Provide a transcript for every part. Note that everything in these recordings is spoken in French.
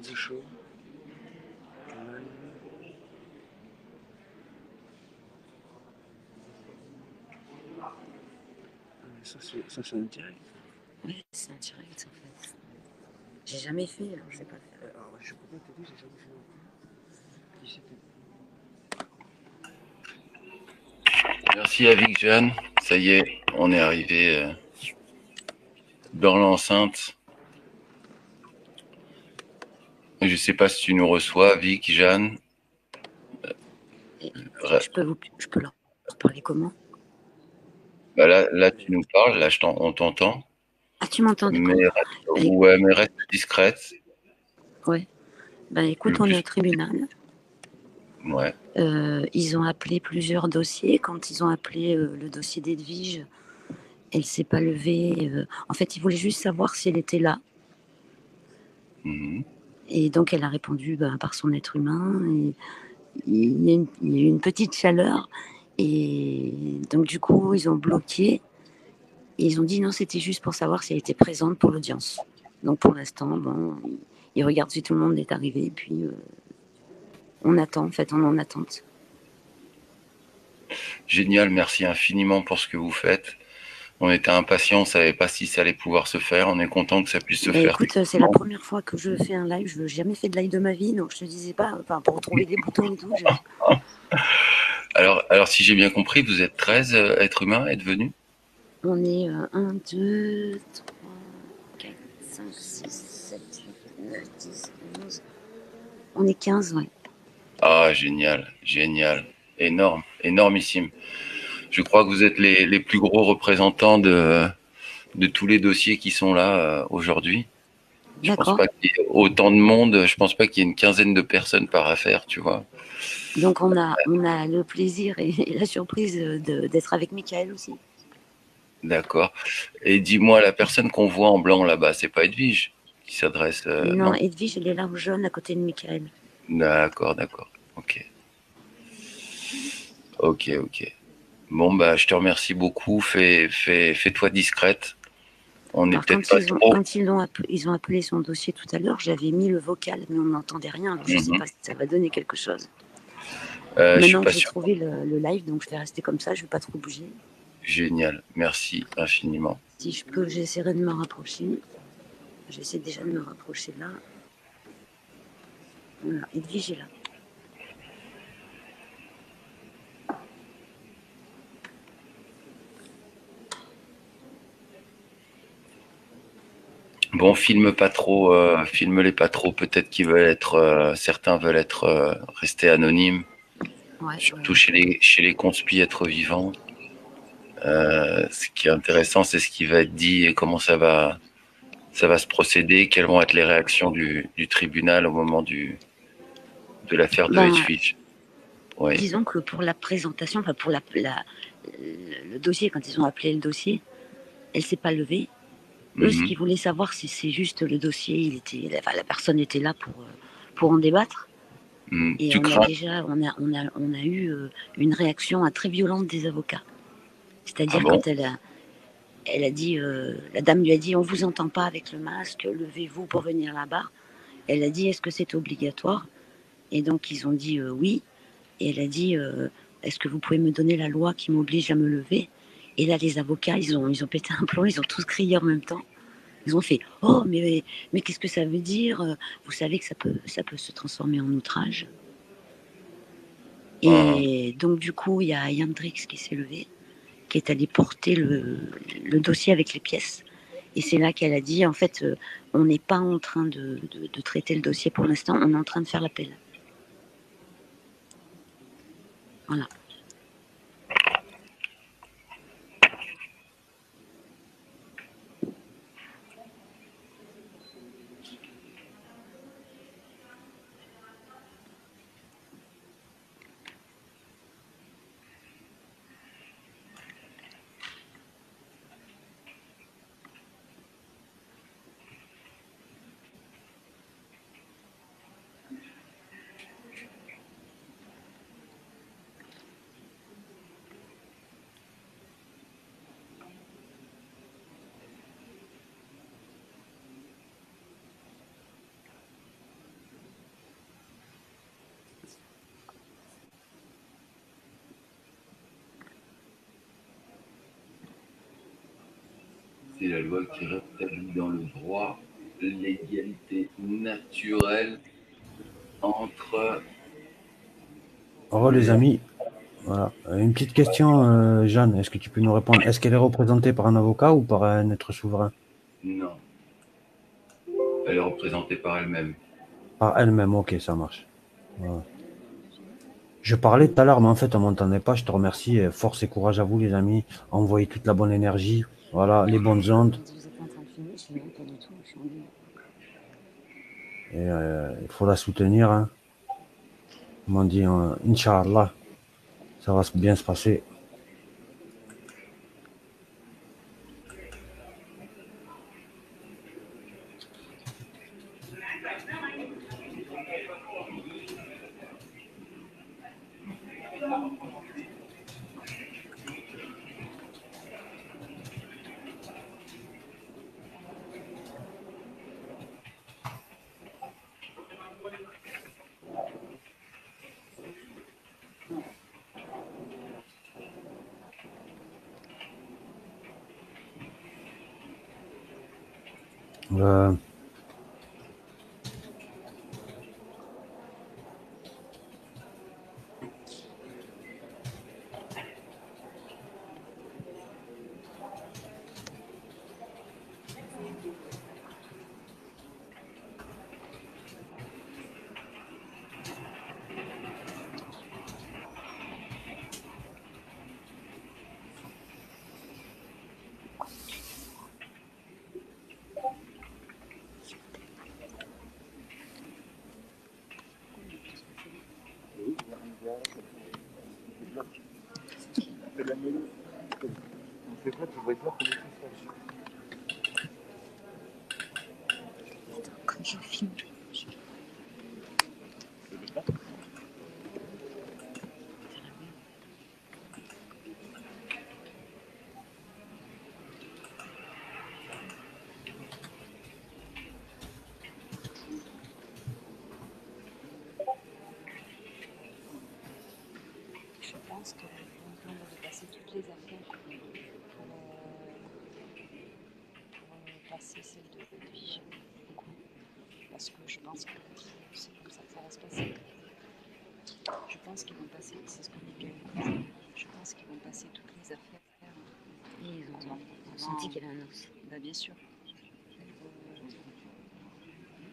The Show. Ça, c'est un direct. Oui, c'est un direct en fait. J'ai jamais fait, alors je sais pas le faire. Alors, je peux pas t'aider, j'ai jamais fait non plus. Qui c'était? Merci à Vic Jeanne. Ça y est, on est arrivé dans l'enceinte. Je sais pas si tu nous reçois, Vic, Jeanne. Je peux leur parler comment? Bah là, tu nous parles, là, on t'entend. Ah, tu m'entends, Mais, d'accord. ouais, mais reste discrète. Ouais. Ben écoute, Le on est plus... au tribunal. Ouais. Ils ont appelé plusieurs dossiers. Quand ils ont appelé le dossier d'Edwige, elle s'est pas levée. En fait, ils voulaient juste savoir si elle était là. Mmh. Et donc, elle a répondu par son être humain. Et il y a eu une petite chaleur. Et donc, du coup, ils ont bloqué. Et ils ont dit non, c'était juste pour savoir si elle était présente pour l'audience. Donc, pour l'instant, bon, ils regardent si tout le monde est arrivé. Et puis, on attend. En fait, on est en attente. Génial, merci infiniment pour ce que vous faites. On était impatients, on savait pas si ça allait pouvoir se faire. On est content que ça puisse se faire. Écoute, c'est la première fois que je fais un live. Je n'ai jamais fait de live de ma vie, donc je te disais pas, pour retrouver les boutons et tout. Alors, si j'ai bien compris, vous êtes 13 êtres humains êtes venus? On est 1, 2, 3, 4, 5, 6, 7, 8, 9, 10, 11. On est 15, ouais. Ah, génial, génial. Énorme, énormissime. Je crois que vous êtes les plus gros représentants de tous les dossiers qui sont là aujourd'hui. Je pense D'accord. pas qu'il y ait autant de monde. Je pense pas qu'il y ait une quinzaine de personnes par affaire, tu vois. Donc on a le plaisir et la surprise d'être avec Michael aussi. D'accord. Et dis-moi, la personne qu'on voit en blanc là-bas, c'est pas Edwige qui s'adresse, Non, non? Edwige, elle est là en jaune à côté de Michael. D'accord, d'accord. Ok. Ok, ok. Bon, bah, je te remercie beaucoup. Fais-toi discrète. On n'est Alors peut-être pas trop. quand ils ont appelé son dossier tout à l'heure, j'avais mis le vocal, mais on n'entendait rien. Alors je sais pas si ça va donner quelque chose. Je suis Maintenant que pas j'ai sûr. trouvé le live, donc je vais rester comme ça, je vais pas trop bouger. Génial. Merci infiniment. Si je peux, j'essaierai de me rapprocher. J'essaie déjà de me rapprocher là. Voilà, Edwige est là. Bon, filme pas trop, filme-les pas trop. Peut-être qu'ils veulent être, certains veulent être restés anonymes. Ouais, Surtout chez les conspis être vivants. Ce qui est intéressant, c'est ce qui va être dit et comment ça va se procéder, quelles vont être les réactions du tribunal au moment de l'affaire de Edwige. Oui. Disons que pour la présentation, pour le dossier, quand ils ont appelé le dossier, elle s'est pas levée. Eux, ce qu'ils voulaient savoir, c'est juste le dossier. La personne était là pour en débattre. Et Tu crains? on a eu une réaction très violente des avocats. C'est-à-dire Bon? quand elle a dit, la dame lui a dit, on vous entend pas avec le masque, levez-vous pour venir là-bas. Elle a dit, est-ce que c'est obligatoire? Et donc ils ont dit oui. Et elle a dit, est-ce que vous pouvez me donner la loi qui m'oblige à me lever? Et là, les avocats, ils ont pété un plomb, ils ont tous crié en même temps. Ils ont fait, oh, mais qu'est-ce que ça veut dire? Vous savez que ça peut se transformer en outrage. Et donc, du coup, il y a Yandrix qui s'est levé, qui est allé porter le dossier avec les pièces. Et c'est là qu'elle a dit, en fait, on n'est pas en train de traiter le dossier pour l'instant, on est en train de faire l'appel. Voilà. adopter la loi qui rétablit dans le droit l'égalité naturelle entre... Au revoir les amis. Voilà. Une petite question, Jeanne, est-ce que tu peux nous répondre? Est-ce qu'elle est représentée par un avocat ou par un être souverain? Non. Elle est représentée par elle-même. Par elle-même, ok, ça marche. Voilà. Je parlais tout à l'heure, mais en fait, on m'entendait pas. Je te remercie. Force et courage à vous, les amis. Envoyez toute la bonne énergie. Voilà, les bonnes ondes. Vous êtes en train de filmer? Je dis non, pas du tout. Je suis en ligne. Et il faut la soutenir. Hein. Ils m'ont dit, Inch'Allah, ça va bien se passer. Euh, On fait quoi? Tu vois pas comment tu fais? Quand je filme. Je pense que on devait passer toutes les affaires pour passer celle de Edwige. Parce que je pense que c'est comme ça que ça va se passer. Je pense qu'ils vont passer, c'est ce que Miguel disait, je pense qu'ils vont passer toutes les affaires. Et ils ont senti qu'il y avait un os. Bah, bien sûr.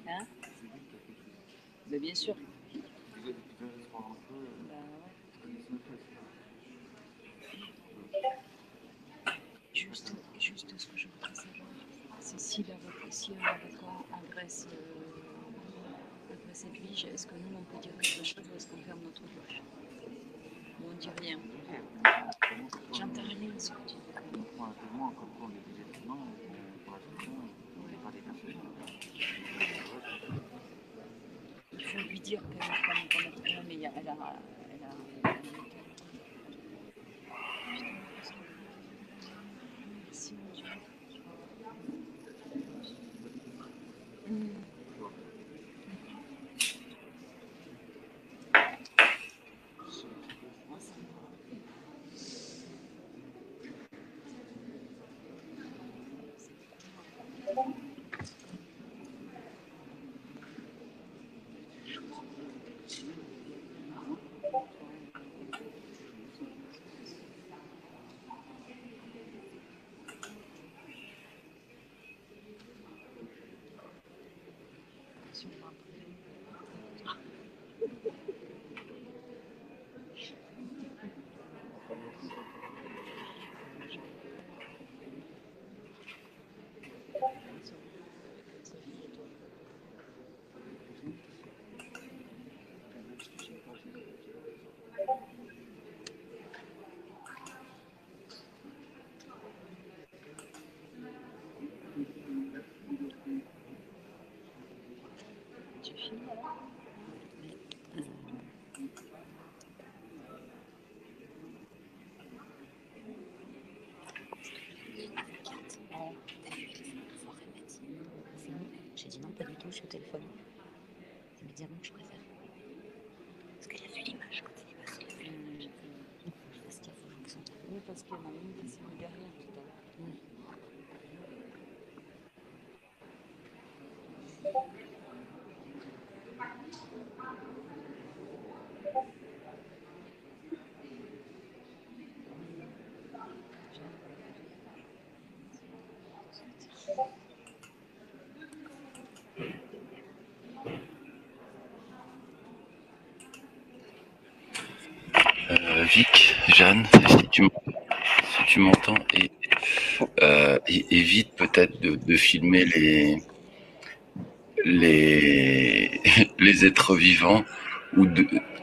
Hein? Bah, bien sûr. Bah, ouais. Juste ce que je voudrais savoir, c'est si un avocat adresse Edwige, est-ce que nous on peut dire quelque chose ou est-ce qu'on ferme notre bouche? Ou on dit rien? J'entends rien ce que tu dis. Il faut lui dire qu'elle mais elle a merci mon Dieu. Tu filmes là? J'ai dit non, pas du tout, je suis au téléphone. Elle me dit ah bon, je préfère. Parce qu'elle a vu l'image quand il est passé. Parce qu'il y a des gens qui sont. Oui, parce qu'elle m'a mis des signes derrière tout à l'heure. Vic, Jeanne, si tu m'entends, évite peut-être de filmer les, les êtres vivants ou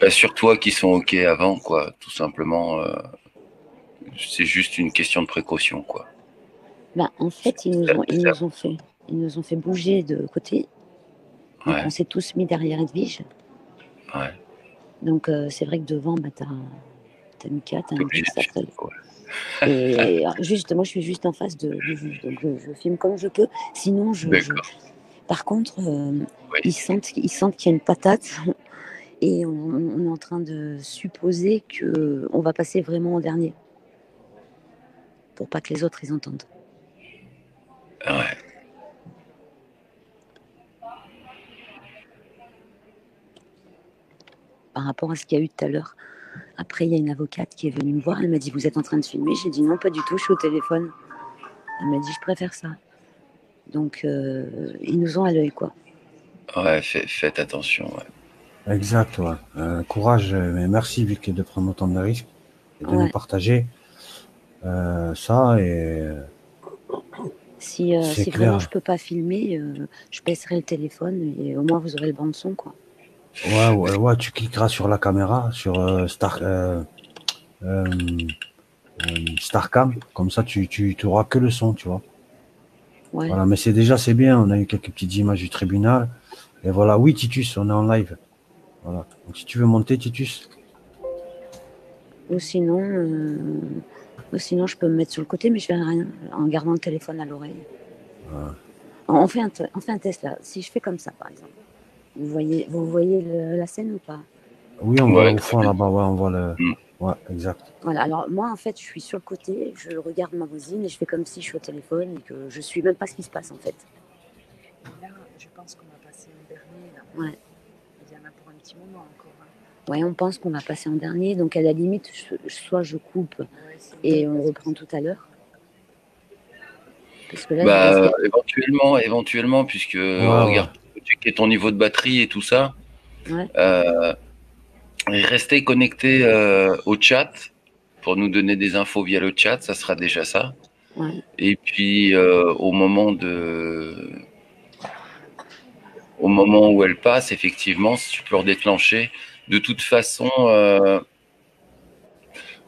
assure-toi qu'ils sont ok avant, quoi. Tout simplement, c'est juste une question de précaution, quoi. Ben, en fait, ils nous ont fait bouger de côté. Donc, Ouais, on s'est tous mis derrière Edwige. ouais. Donc, c'est vrai que devant, bah, t'as Mika, t'as T'es un obligé Dix de après. filmer, quoi. Et juste, moi, je suis juste en face de Vue. Donc, je filme comme je peux. Sinon, D'accord. par contre, Oui. ils sentent qu'il y a une patate. Et on est en train de supposer qu'on va passer vraiment en dernier. Pour pas que les autres, ils entendent. Ouais. Par rapport à ce qu'il y a eu tout à l'heure. Après, il y a une avocate qui est venue me voir. Elle m'a dit, vous êtes en train de filmer? J'ai dit, non, pas du tout, je suis au téléphone. Elle m'a dit, je préfère ça. Donc, ils nous ont à l'œil, quoi. Ouais, faites attention, ouais. Exact, ouais. Courage, mais merci Vic de prendre autant de risques et de nous Ouais. partager ça et Si c'est vraiment je clair. peux pas filmer, je baisserai le téléphone et au moins vous aurez le banc de son, quoi. Ouais, tu cliqueras sur la caméra, sur euh, Starcam, comme ça tu auras que le son, tu vois. Ouais. Voilà, mais c'est bien, on a eu quelques petites images du tribunal. Et voilà, oui Titus, on est en live. Voilà. Donc si tu veux monter Titus, Ou sinon, je peux me mettre sur le côté, mais je fais rien en gardant le téléphone à l'oreille. On fait un test là. Si je fais comme ça, par exemple, vous voyez la scène ou pas? oui, on voit Ouais, au très fond bien. là-bas, ouais, on voit le. Mm. Ouais, exact. Voilà. Alors moi, en fait, je suis sur le côté, je regarde ma voisine et je fais comme si je suis au téléphone et que je suis même pas ce qui se passe en fait. Là, je pense qu'on va passer en dernier. Là. Ouais. Il y en a pour un petit moment encore. Hein. Ouais, on pense qu'on va passer en dernier, donc à la limite, soit je coupe Ouais, et on reprend tout à l'heure. Parce que là, Bah, éventuellement, puisque Ouais, ouais. regarde, checker ton niveau de batterie et tout ça. ouais. Et restez connecté au chat pour nous donner des infos via le chat, ça sera déjà ça. Ouais. Et puis au moment où elle passe, effectivement, si tu peux redéclencher. De toute façon,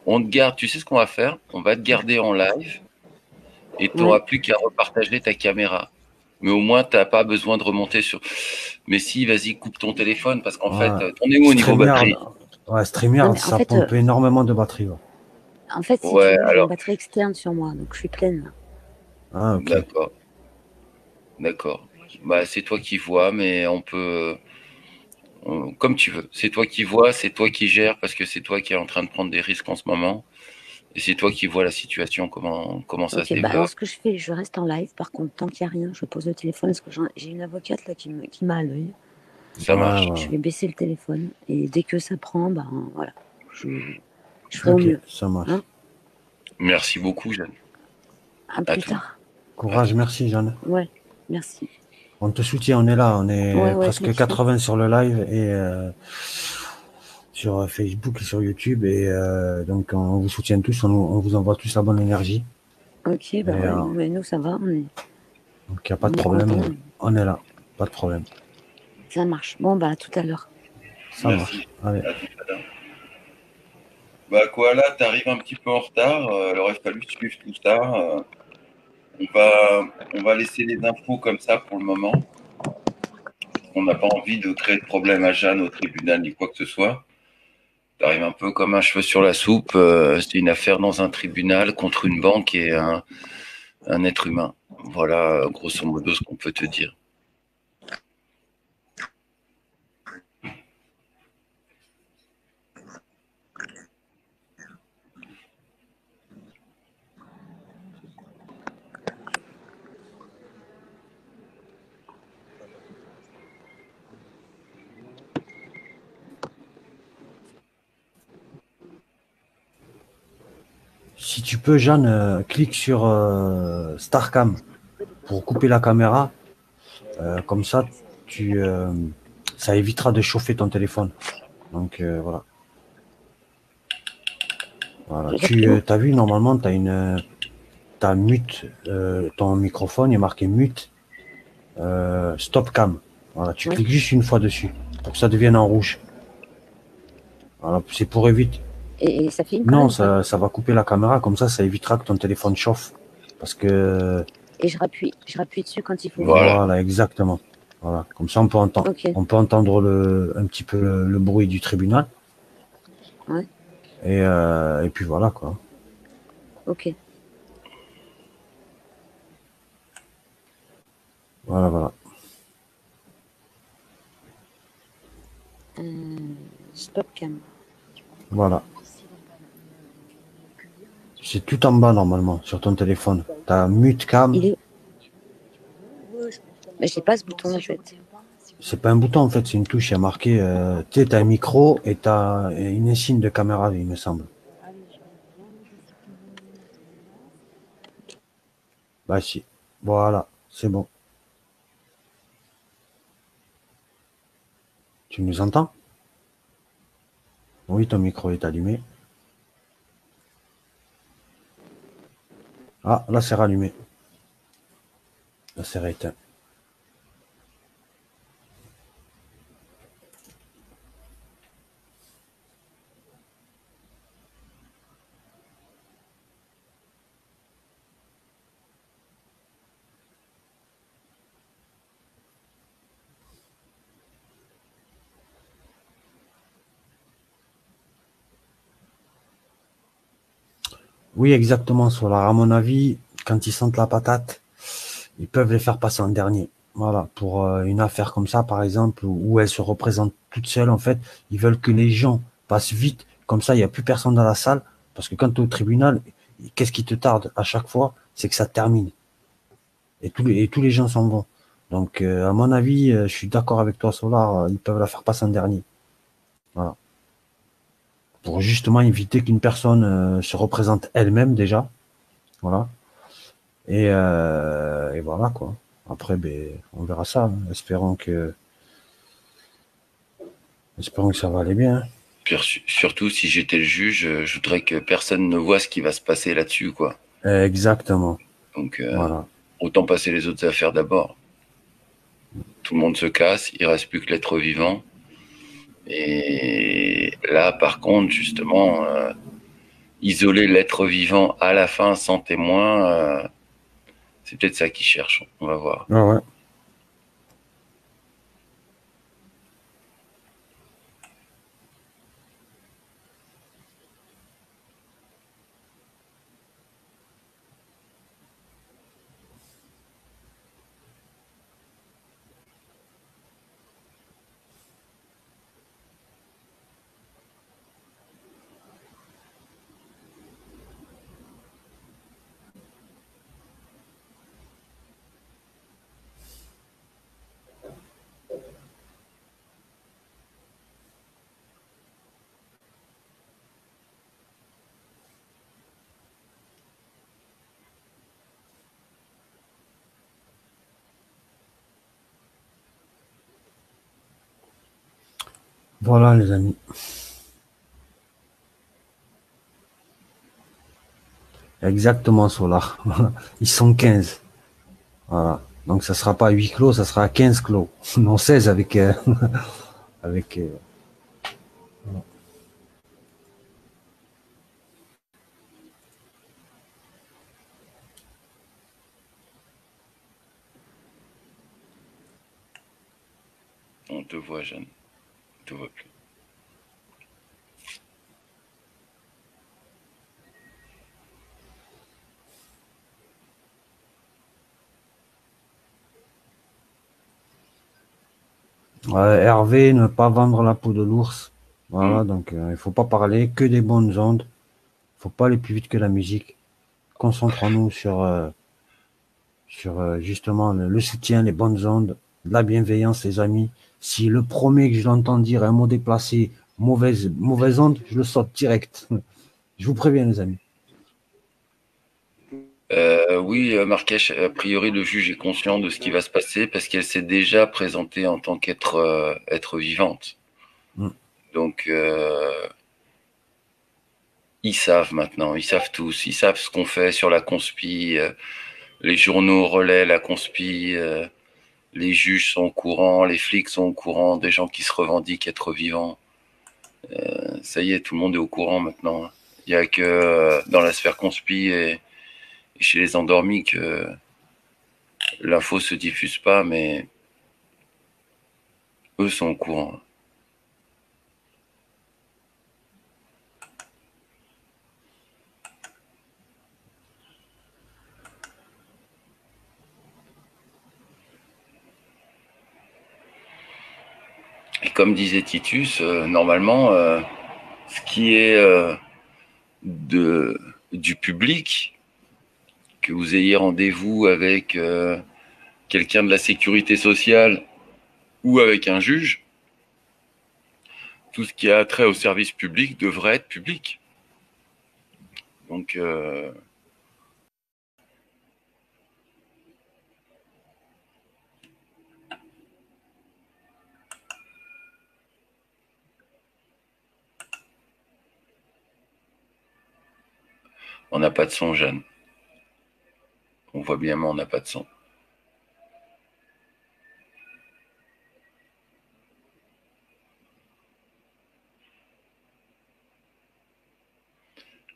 on te garde. Tu sais ce qu'on va faire? On va te garder en live et tu n'auras Ouais. plus qu'à repartager ta caméra. Mais au moins, tu n'as pas besoin de remonter sur. Mais si, vas-y, coupe ton téléphone parce qu'en fait, Ouais. t'en es où au niveau StreamYard, batterie? ouais, Non, StreamYard, mais ça pompe énormément de batterie. Ouais. en fait, si tu Ouais, veux, j'ai une alors, batterie externe sur moi, donc je suis pleine. Là. Ah, ok. d'accord, d'accord. Bah, c'est toi qui vois, mais on peut, comme tu veux. C'est toi qui vois, c'est toi qui gères parce que c'est toi qui es en train de prendre des risques en ce moment. Et c'est toi qui vois la situation, comment ça se Ok, bah alors développe. ce que je fais, je reste en live. Par contre, tant qu'il n'y a rien, je pose le téléphone parce que j'ai une avocate là qui m'a à l'œil. Ça Ouais, marche. ouais. Je vais baisser le téléphone et dès que ça prend, ben voilà, je, je ferai au Ok, mieux. ça marche. Hein. Merci beaucoup, Jeanne. À À plus tout. tard. À Courage, tout. merci, Jeanne. Ouais, merci. On te soutient, on est là. On Ouais, est ouais, presque t'inquiète. 80 sur le live et sur Facebook et sur YouTube. Et donc, on vous soutient tous. On vous envoie tous la bonne énergie. Ok, Et, bah ouais, non, mais nous ça va, donc, il n'y a pas de on est problème. contents. On est là. Pas de problème. Ça marche. Bon, bah à tout à l'heure. Ça Merci. marche. Allez. À tout à l'heure. Bah quoi là, t'arrives un petit peu en retard. Il aurait fallu suivre tout ça. On va laisser les infos comme ça pour le moment. On n'a pas envie de créer de problème à Jeanne au tribunal ni quoi que ce soit. T'arrives un peu comme un cheveu sur la soupe. C'est une affaire dans un tribunal contre une banque et un être humain. Voilà, grosso modo, ce qu'on peut te dire. si tu peux, Jeanne, clique sur Starcam pour couper la caméra. Comme ça, ça évitera de chauffer ton téléphone. Donc voilà. Voilà. Tu as vu, normalement, t'as mute ton microphone, il est marqué mute stop cam. Voilà, tu cliques juste une fois dessus pour que ça devienne en rouge. Voilà, c'est pour éviter. Et ça filme Non, ça va couper la caméra, comme ça évitera que ton téléphone chauffe. Parce que. Et je rappuie dessus quand il faut. Voilà, exactement. Voilà, comme ça on peut entendre, on peut entendre un petit peu le bruit du tribunal. Ouais. Et puis voilà quoi. Ok. Voilà. Stop cam. Voilà. C'est tout en bas normalement sur ton téléphone. T'as mute cam. Mais j'ai pas ce bouton en fait. C'est pas un bouton en fait, c'est une touche. Il y a marqué, tu sais, t'as un micro et t'as une insigne de caméra, il me semble. Bah si. Voilà, c'est bon. Tu nous entends? Oui, ton micro est allumé. Ah, là c'est rallumé. Là c'est rééteint. Oui, exactement, Solar. À mon avis, quand ils sentent la patate, ils peuvent les faire passer en dernier. Voilà, pour une affaire comme ça, par exemple, où elle se représente toute seule, en fait, ils veulent que les gens passent vite. Comme ça, il n'y a plus personne dans la salle. Parce que quand tu es au tribunal, qu'est-ce qui te tarde à chaque fois? C'est que ça termine. Et tous les gens s'en vont. Donc, à mon avis, je suis d'accord avec toi, Solar, ils peuvent la faire passer en dernier. Voilà. Pour justement éviter qu'une personne se représente elle-même déjà. Voilà. Et voilà quoi. Après, on verra ça. Hein. Espérons que ça va aller bien. Puis surtout, si j'étais le juge, je voudrais que personne ne voit ce qui va se passer là-dessus, quoi. Exactement. Donc, voilà. Autant passer les autres affaires d'abord. Tout le monde se casse, il reste plus que l'être vivant. Et là, par contre, justement, isoler l'être vivant à la fin sans témoin, c'est peut-être ça qu'ils cherchent. On va voir. Ah ouais. Voilà les amis. Exactement, Solar. Ils sont 15. Voilà. Donc ça sera pas 8 clos, ça sera 15 clos. Non, 16 avec... avec On te voit, Jeanne. On te voit plus. Hervé, ne pas vendre la peau de l'ours. Voilà, donc il faut pas parler que des bonnes ondes. Faut pas aller plus vite que la musique. Concentrons-nous sur justement le soutien, les bonnes ondes, la bienveillance, les amis. Si le premier que je l'entends dire un mot déplacé, mauvaise onde, je le saute direct. Je vous préviens, les amis. Oui, Marrakech, a priori, le juge est conscient de ce qui va se passer parce qu'elle s'est déjà présentée en tant qu'être être vivante. Mm. Donc, ils savent maintenant, ils savent tous, ils savent ce qu'on fait sur la conspi. Les journaux relaient la conspi, les juges sont au courant, les flics sont au courant, des gens qui se revendiquent être vivants. Ça y est, tout le monde est au courant maintenant. Il n'y a que dans la sphère conspi et chez les endormis que l'info se diffuse pas, mais eux sont au courant. Et comme disait Titus, normalement, ce qui est du public, que vous ayez rendez-vous avec quelqu'un de la sécurité sociale ou avec un juge, tout ce qui a trait au service public devrait être public. Donc, on n'a pas de son, Jeanne. On voit bien, mais on n'a pas de son.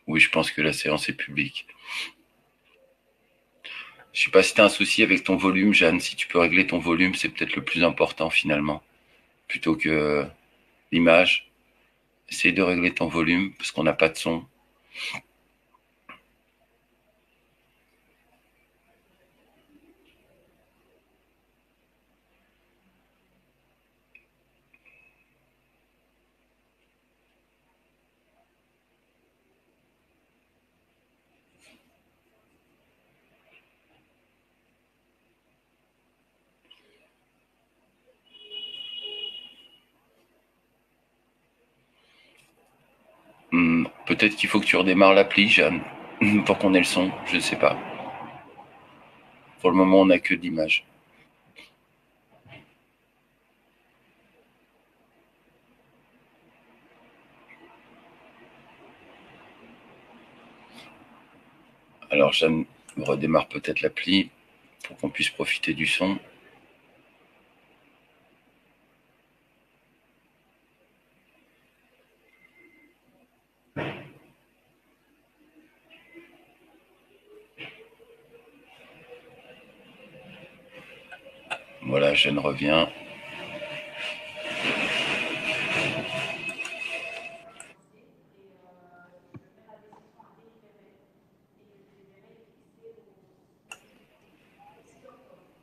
Oui, je pense que la séance est publique. Je sais pas si tu as un souci avec ton volume, Jeanne. Si tu peux régler ton volume, c'est peut-être le plus important finalement, plutôt que l'image. Essaye de régler ton volume parce qu'on n'a pas de son. Peut-être qu'il faut que tu redémarres l'appli, Jeanne, pour qu'on ait le son. Je ne sais pas. Pour le moment, on n'a que de l'image. Alors, Jeanne redémarre peut-être l'appli pour qu'on puisse profiter du son. Voilà, Jeanne revient.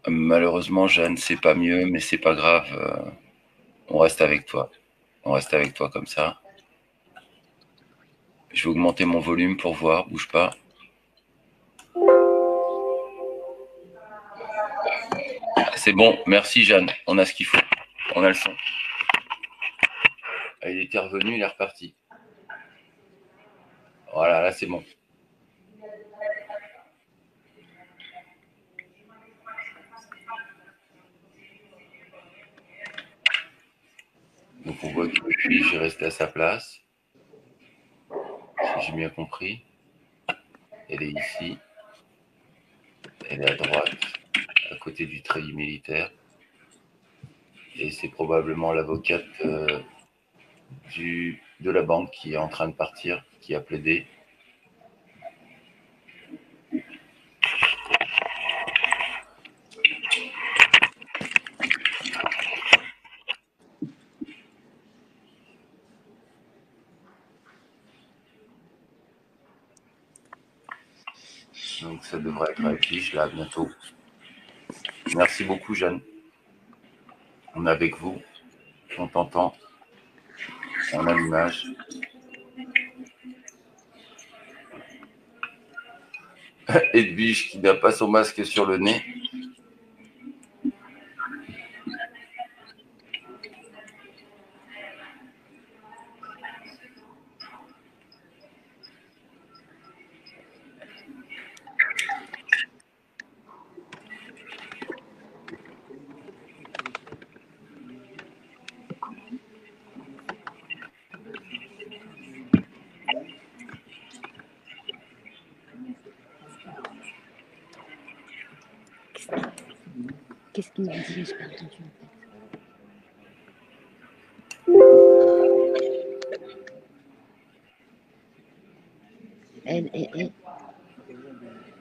Malheureusement, Jeanne, c'est pas mieux, mais c'est pas grave. On reste avec toi. On reste avec toi comme ça. Je vais augmenter mon volume pour voir. Bouge pas. C'est bon. Merci, Jeanne. On a ce qu'il faut. On a le son. Il était revenu, il est reparti. Voilà, là, c'est bon. Donc, on voit que le juge est resté à sa place. Si j'ai bien compris. Elle est ici. Elle est à droite, à côté du treillis militaire. Et c'est probablement l'avocate de la banque qui est en train de partir, qui a plaidé. Donc ça devrait être actif là bientôt. Merci beaucoup, Jeanne. On est avec vous. On t'entend. On a l'image. Edwige qui n'a pas son masque sur le nez. Qu'est-ce qu'il me dit? Je n'ai pas entendu.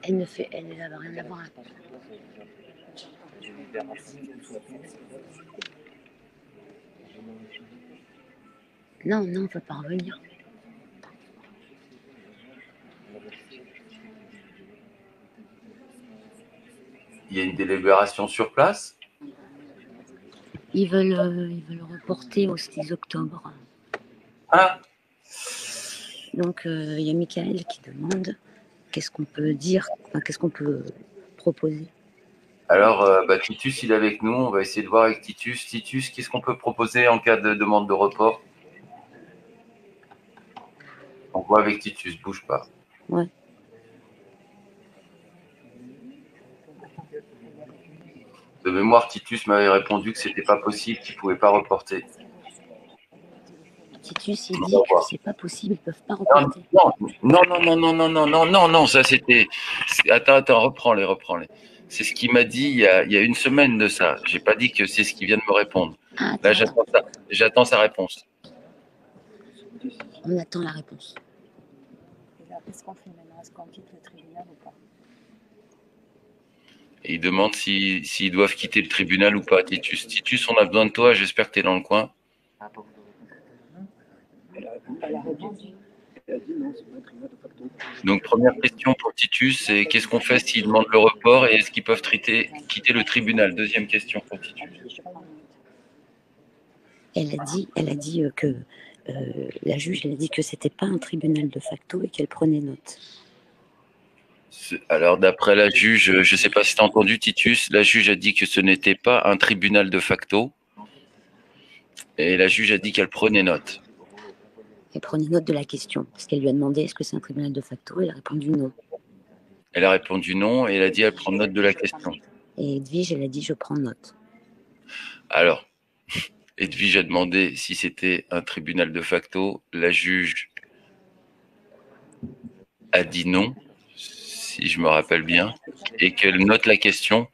Elle ne fait, elle n'a rien à voir. Non, non, on ne peut pas revenir. Il y a une délibération sur place? Ils veulent reporter au 6 octobre. Ah, Donc, il y a Michael qui demande qu'est-ce qu'on peut dire, enfin, qu'est-ce qu'on peut proposer. alors, Titus, il est avec nous. On va essayer de voir avec Titus. Titus, qu'est-ce qu'on peut proposer en cas de demande de report? On voit avec Titus, bouge pas. Ouais. De mémoire, Titus m'avait répondu que c'était pas possible, qu'il pouvait pas reporter. Titus, il dit que c'est pas possible, ils peuvent pas reporter. Non, ça c'était. Attends, reprends-les. C'est ce qu'il m'a dit il y a une semaine de ça. J'ai pas dit que c'est ce qu'il vient de me répondre. Ah, là, j'attends sa réponse. On attend la réponse. Qu'est-ce qu'on fait maintenant? Est-ce qu'on quitte le tribunal ou pas? Et il demande s'ils doivent quitter le tribunal ou pas, Titus. Titus, on a besoin de toi, j'espère que tu es dans le coin. Elle a répondu. Donc, première question pour Titus, c'est qu'est-ce qu'on fait s'ils demandent le report et est-ce qu'ils peuvent quitter le tribunal? Deuxième question pour Titus. Elle a dit que la juge, elle a dit que c'était pas un tribunal de facto et qu'elle prenait note. Alors, d'après la juge, je ne sais pas si tu as entendu, Titus, la juge a dit que ce n'était pas un tribunal de facto et la juge a dit qu'elle prenait note. Elle prenait note de la question, parce qu'elle lui a demandé est-ce que c'est un tribunal de facto, elle a répondu non. Elle a répondu non et elle a dit elle prend note de la question. Et Edwige, elle a dit je prends note. Alors, Edwige a demandé si c'était un tribunal de facto. La juge a dit non, si je me rappelle bien, et qu'elle note la question.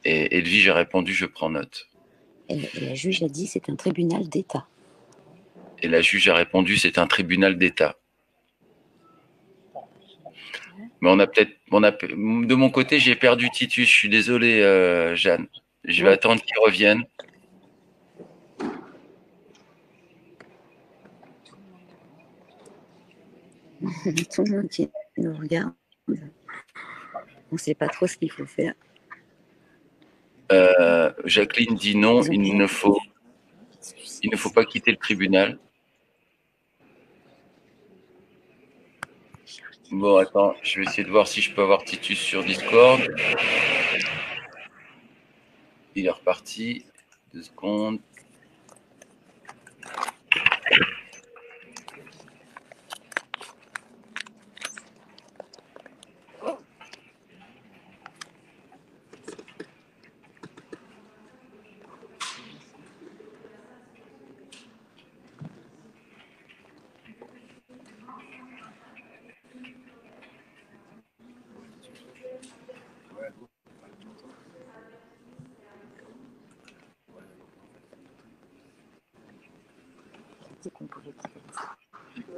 Et Edwige a répondu je prends note. Et la juge a dit c'est un tribunal d'État. Et la juge a répondu c'est un tribunal d'État. Mais de mon côté, j'ai perdu Titus. Je suis désolé, Jeanne. Je vais attendre qu'il revienne. Tout le monde qui nous regarde, on ne sait pas trop ce qu'il faut faire. Jacqueline dit non, il ne faut pas quitter le tribunal. Bon, attends, je vais essayer de voir si je peux avoir Titus sur Discord. Il est reparti. 2 secondes.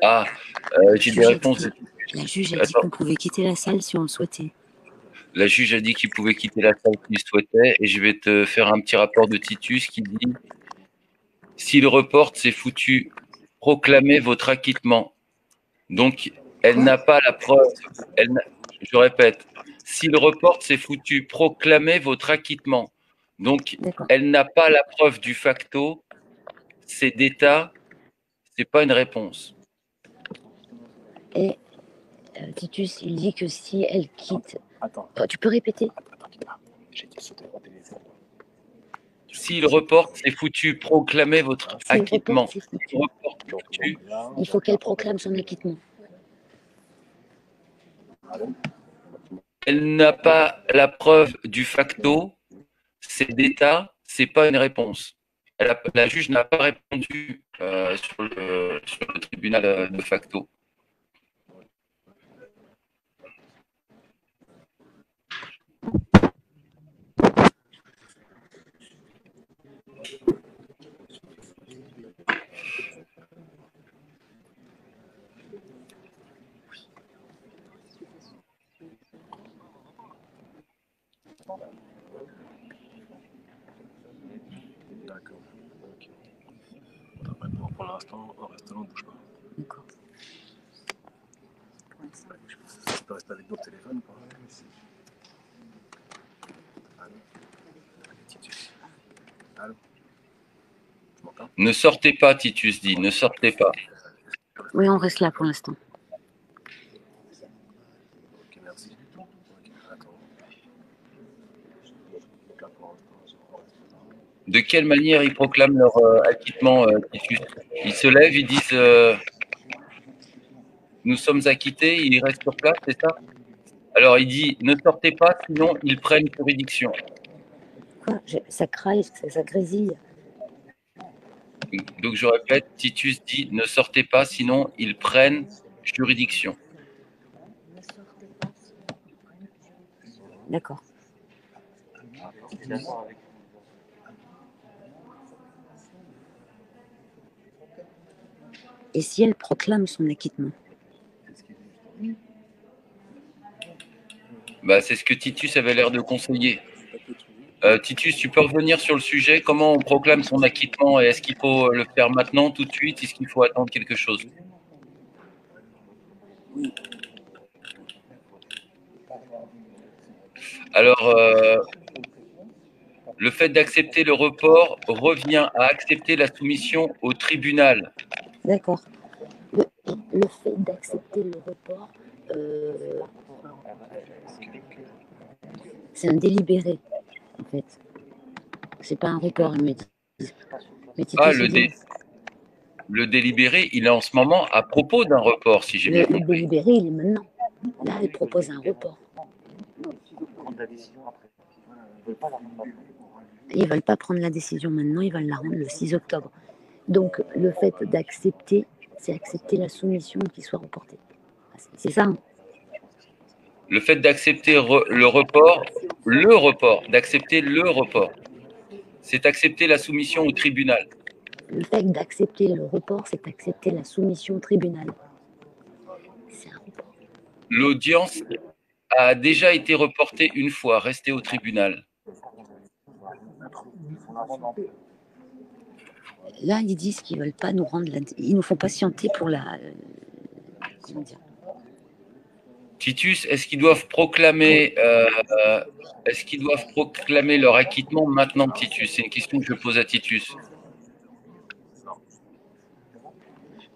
Ah, j'ai des réponses. La juge a dit qu'on pouvait quitter la salle si on le souhaitait. La juge a dit qu'il pouvait quitter la salle s'il souhaitait et je vais te faire un petit rapport de Titus qui dit « S'il reporte, c'est foutu. Proclamez votre acquittement. » Donc, elle n'a pas la preuve. Je répète, s'il reporte, c'est foutu. Proclamez votre acquittement. Donc, elle n'a pas la preuve du facto. C'est d'État. C'est pas une réponse. Et Titus, il dit que si elle quitte... Attends. Tu peux répéter? S'il reporte, c'est foutu. Proclamez votre acquittement. Il faut qu'elle proclame son acquittement. Elle n'a pas la preuve du facto. C'est d'État. C'est pas une réponse. La juge n'a pas répondu sur le tribunal de facto. D'accord. Ok. Donc maintenant, pour l'instant, on reste là, on ne bouge pas. D'accord. Tu peux rester avec d'autres téléphones, quoi. Allô. Allez, Titus. Allô. Tu m'entends? Ne sortez pas, Titus dit, ne sortez pas. Oui, on reste là pour l'instant. Ok, merci. Ok, attends. Donc là, pour l'instant, on reste là. De quelle manière ils proclament leur acquittement, Titus? Ils se lèvent, ils disent nous sommes acquittés, ils restent sur place, c'est ça? Alors il dit ne sortez pas, sinon ils prennent juridiction. Quoi? Ça craille, ça grésille. Donc je répète, Titus dit ne sortez pas, sinon ils prennent juridiction. D'accord. Et si elle proclame son acquittement? Bah, c'est ce que Titus avait l'air de conseiller. Titus, tu peux revenir sur le sujet? Comment on proclame son acquittement et est-ce qu'il faut le faire maintenant, tout de suite? Est-ce qu'il faut attendre quelque chose? Alors, le fait d'accepter le report revient à accepter la soumission au tribunal. D'accord. Le fait d'accepter le report, c'est un délibéré, en fait. C'est pas un report, ils me disent. Mais Ah, Titus dit, le délibéré, il est en ce moment à propos d'un report, si j'ai bien le compris. délibéré, il est maintenant. Là, il propose un report. Ils veulent pas prendre la décision maintenant, ils veulent la rendre le 6 octobre. Donc, le fait d'accepter, c'est accepter la soumission qui soit reportée. C'est ça, hein? Le fait d'accepter d'accepter le report, c'est accepter la soumission au tribunal. Le fait d'accepter le report, c'est accepter la soumission au tribunal. C'est un report. L'audience a déjà été reportée une fois, restée au tribunal. Là, ils disent qu'ils veulent pas nous rendre ils nous font patienter pour la. Comment dire? Titus, est-ce qu'ils doivent proclamer leur acquittement maintenant, Titus? C'est une question que je pose à Titus.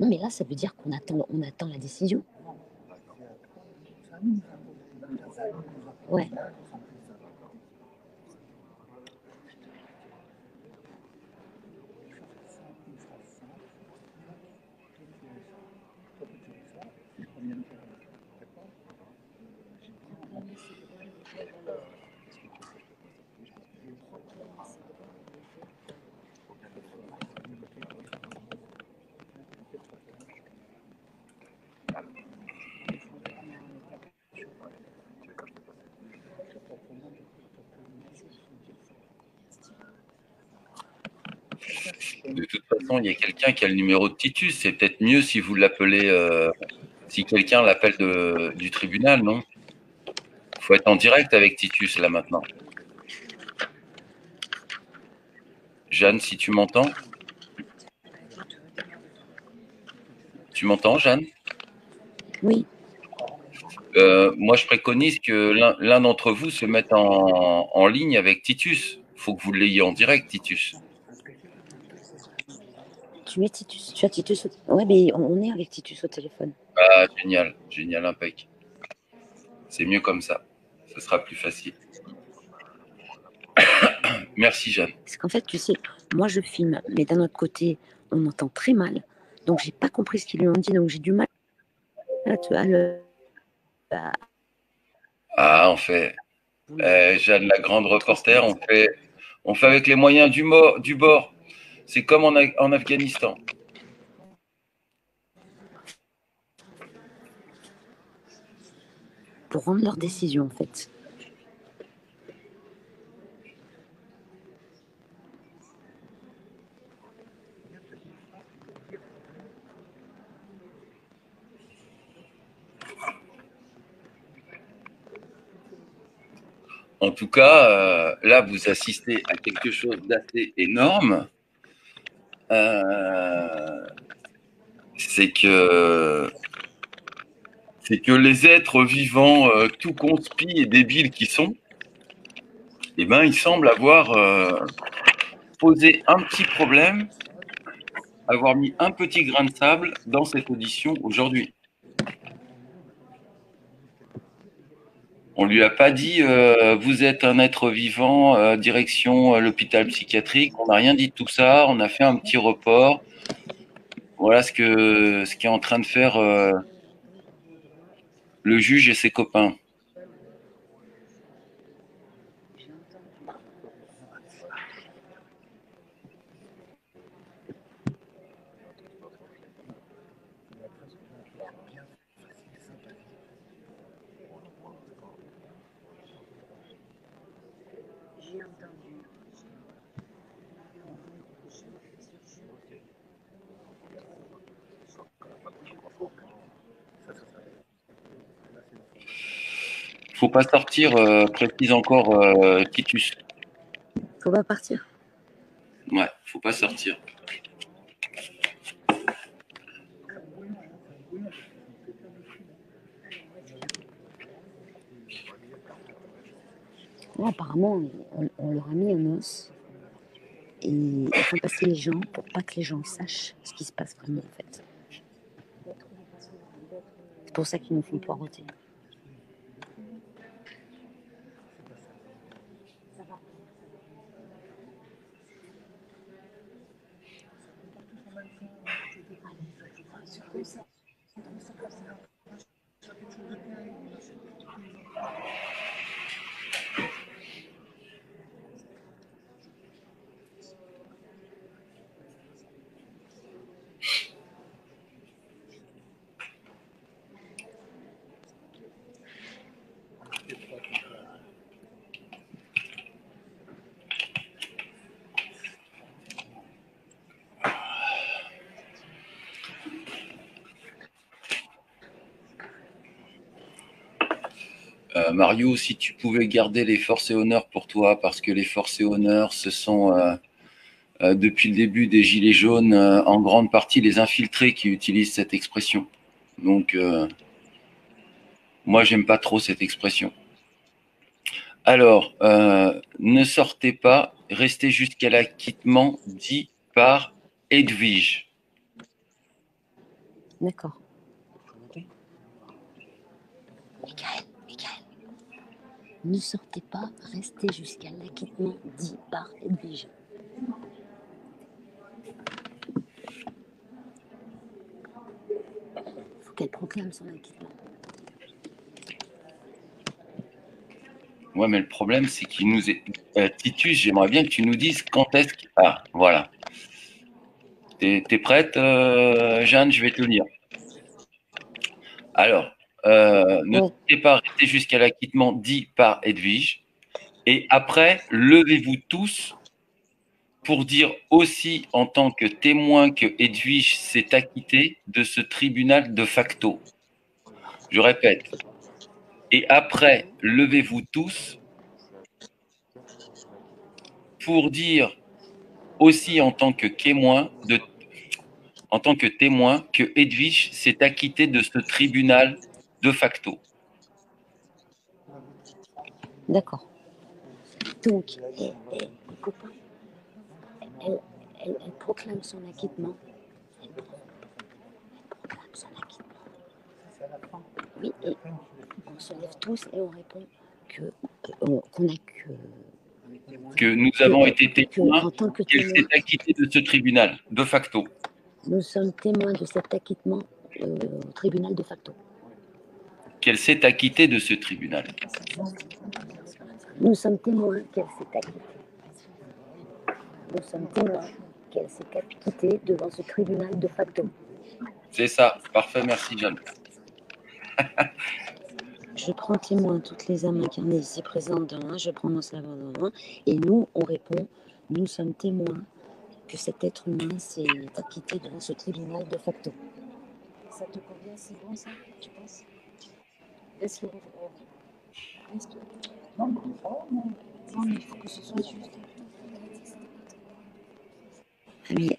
Non, mais là, ça veut dire qu'on attend la décision. Ouais. De toute façon, il y a quelqu'un qui a le numéro de Titus. C'est peut-être mieux si vous l'appelez, si quelqu'un l'appelle du tribunal, non? Il faut être en direct avec Titus là maintenant. Jeanne, si tu m'entends? Tu m'entends, Jeanne? Oui. Moi, je préconise que l'un d'entre vous se mette en ligne avec Titus. Il faut que vous l'ayez en direct, Titus. Tu mets Titus. Tu as Titus. Ouais, mais on est avec Titus au téléphone. Ah, génial, génial, impec. C'est mieux comme ça. Ce sera plus facile. Merci, Jeanne. Parce qu'en fait, tu sais, moi je filme, mais d'un autre côté, on m'entend très mal. Donc, j'ai pas compris ce qu'ils lui ont dit. Donc, j'ai du mal Ah, on fait. Jeanne, la grande reporter, on fait avec les moyens du bord. C'est comme en Afghanistan. pour rendre leur décision, en fait. En tout cas, là, vous assistez à quelque chose d'assez énorme. C'est que les êtres vivants, tout conspis et débiles qui sont, eh ben, ils semblent avoir posé un petit problème, avoir mis un petit grain de sable dans cette audition aujourd'hui. On lui a pas dit vous êtes un être vivant, direction l'hôpital psychiatrique. On n'a rien dit de tout ça. On a fait un petit report. Voilà ce qu'est en train de faire le juge et ses copains. Faut pas sortir, précise encore Titus. Faut pas partir. Ouais, faut pas sortir. Non, apparemment, on leur a mis un os. Et ils font passer les gens pour pas que les gens sachent ce qui se passe vraiment en fait. C'est pour ça qu'ils nous font poireauter. Mario, si tu pouvais garder les forces et honneurs pour toi, parce que les forces et honneurs, ce sont depuis le début des Gilets jaunes, en grande partie les infiltrés qui utilisent cette expression. Donc, moi, j'aime pas trop cette expression. Alors, ne sortez pas, restez jusqu'à l'acquittement dit par Edwige. D'accord. Michael, ne sortez pas, restez jusqu'à l'acquittement dit par Edwige. Faut qu'elle proclame son acquittement. Ouais, mais le problème, c'est qu'il nous est... Titus, j'aimerais bien que tu nous dises quand est-ce que... Ah, voilà. T'es prête, Jeanne? Je vais te le lire. Alors, ne sortez pas, restez jusqu'à l'acquittement dit par Edwige. Et après, levez-vous tous pour dire aussi en tant que témoin que Edwige s'est acquittée de ce tribunal de facto. Je répète. Et après, levez-vous tous pour dire aussi en tant que témoin que Edwige s'est acquittée de ce tribunal de facto. D'accord. Donc, copain, elle proclame son acquittement. Elle proclame son acquittement. Oui, et on se lève tous et on répond qu'on a que nous avons été témoins qu'elle s'est acquittée de ce tribunal de facto. Nous sommes témoins de cet acquittement au tribunal de facto. Qu'elle s'est acquittée de ce tribunal. Nous sommes témoins qu'elle s'est acquittée. Nous sommes témoins qu'elle s'est acquittée devant ce tribunal de facto. C'est ça. Parfait, merci Jeanne. Je prends témoin toutes les âmes incarnées ici présentes dans un, je prononce la voix dans un, et nous, on répond, nous sommes témoins que cet être humain s'est acquitté devant ce tribunal de facto. Ça te convient, c'est bon ça, tu penses? Non, mais il faut que ce soit juste. Ah oui,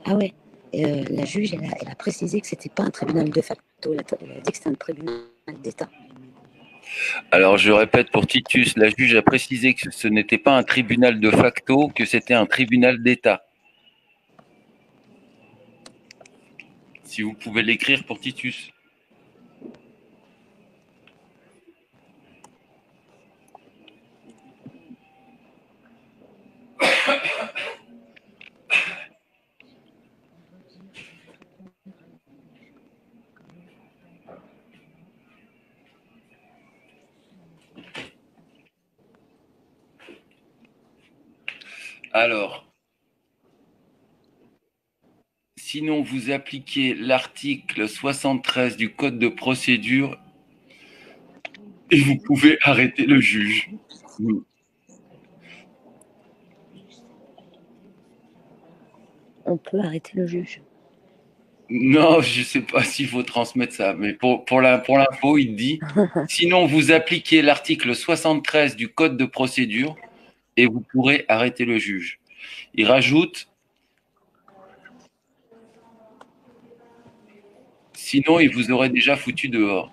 ah ouais. La juge, elle a précisé que c'était pas un tribunal de facto. Elle a dit que c'était un tribunal d'État. Alors, je répète pour Titus, la juge a précisé que ce n'était pas un tribunal de facto, que c'était un tribunal d'État. Si vous pouvez l'écrire pour Titus. Alors, sinon vous appliquez l'article 73 du Code de procédure et vous pouvez arrêter le juge. On peut arrêter le juge. Non, je ne sais pas s'il faut transmettre ça, mais pour l'info, il dit sinon vous appliquez l'article 73 du Code de procédure et vous pourrez arrêter le juge. Il rajoute sinon il vous aurait déjà foutu dehors.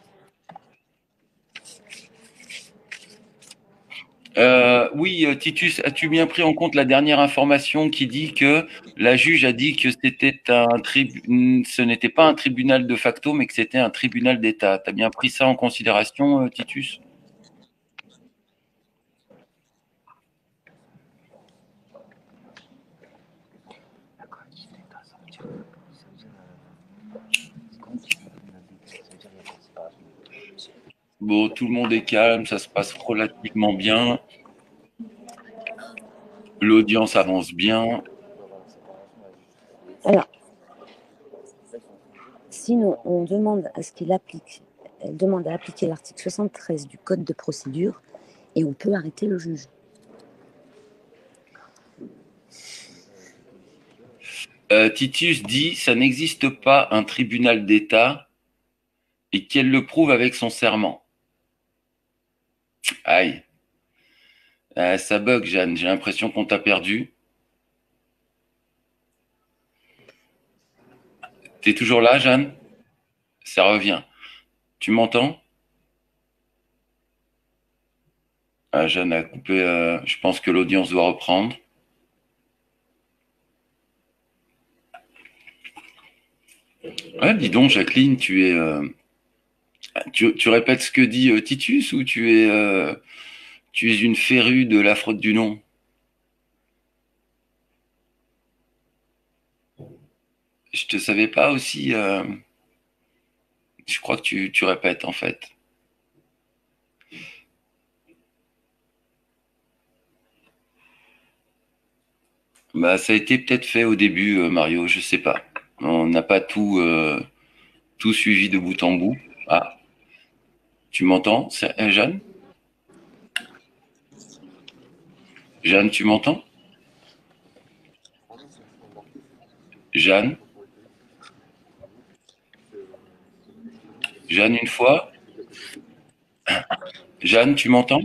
Oui, Titus, as-tu bien pris en compte la dernière information qui dit que la juge a dit que ce n'était pas un tribunal de facto, mais que c'était un tribunal d'État. Tu as bien pris ça en considération, Titus? Bon, tout le monde est calme, ça se passe relativement bien. L'audience avance bien. Alors, sinon, on demande à ce qu'il applique, elle demande à appliquer l'article 73 du Code de procédure et on peut arrêter le juge. Titus dit ça n'existe pas un tribunal d'État et qu'elle le prouve avec son serment. Aïe. Ça bug, Jeanne. J'ai l'impression qu'on t'a perdu. T'es toujours là, Jeanne? Ça revient. Tu m'entends? Ah, Jeanne a coupé. Je pense que l'audience doit reprendre. Ouais, dis donc, Jacqueline, tu répètes ce que dit Titus ou tu es une férue de la fraude du nom? Je te savais pas aussi. Je crois que tu répètes en fait. Bah, ça a été peut-être fait au début, Mario. Je sais pas. On n'a pas tout suivi de bout en bout. Ah, tu m'entends, Jeanne? Jeanne, tu m'entends? Jeanne? Jeanne, une fois? Jeanne, tu m'entends?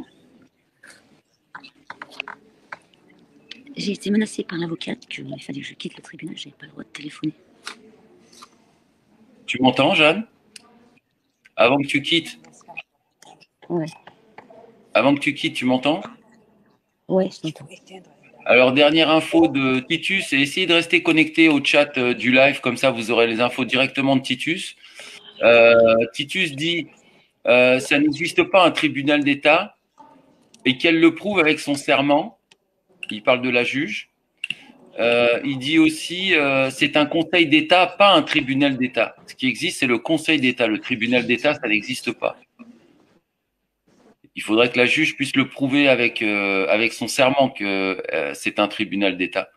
J'ai été menacée par l'avocate qu'il fallait que je quitte le tribunal, j'avais pas le droit de téléphoner. Tu m'entends, Jeanne? Avant que tu quittes? Ouais. Avant que tu quittes, tu m'entends? Ouais, je t'entends. Alors, dernière info de Titus, et essayez de rester connecté au chat du live, comme ça vous aurez les infos directement de Titus. Titus dit ça n'existe pas un tribunal d'État et qu'elle le prouve avec son serment. Il parle de la juge. Il dit aussi c'est un conseil d'État, pas un tribunal d'État. Ce qui existe, c'est le conseil d'État. Le tribunal d'État, ça n'existe pas. Il faudrait que la juge puisse le prouver avec son serment que c'est un tribunal d'État.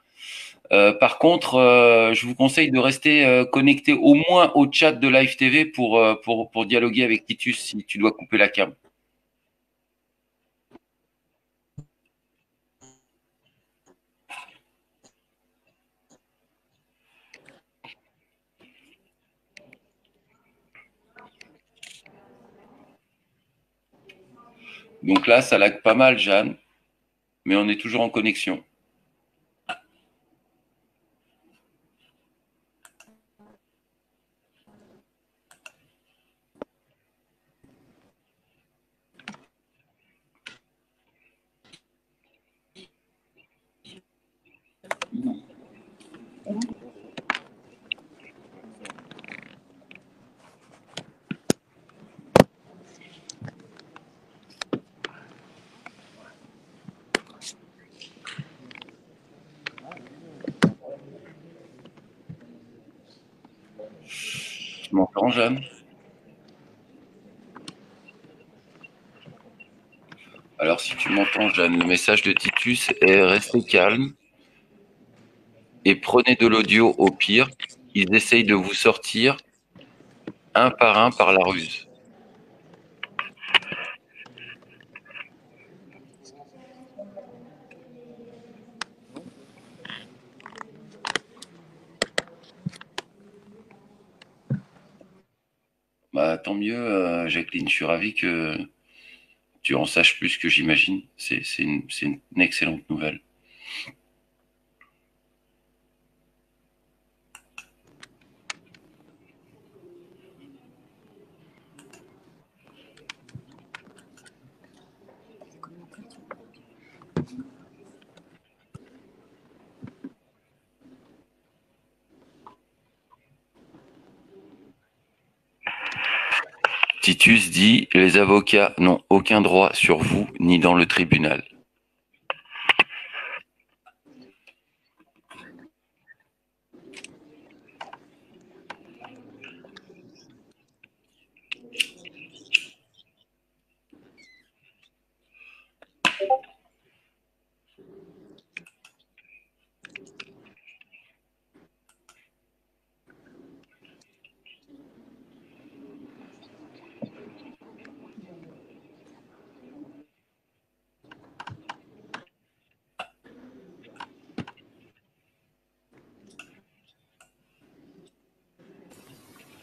Par contre, je vous conseille de rester connecté au moins au chat de Live TV pour dialoguer avec Titus si tu dois couper la cam. Donc là, ça lag pas mal, Jeanne, mais on est toujours en connexion. Tu m'entends, Jeanne? Alors, si tu m'entends, Jeanne, le message de Titus est restez calme et prenez de l'audio au pire. Ils essayent de vous sortir un par la ruse. Bah, tant mieux, Jacqueline. Je suis ravi que tu en saches plus que j'imagine. C'est une excellente nouvelle. Titus dit « Les avocats n'ont aucun droit sur vous ni dans le tribunal. »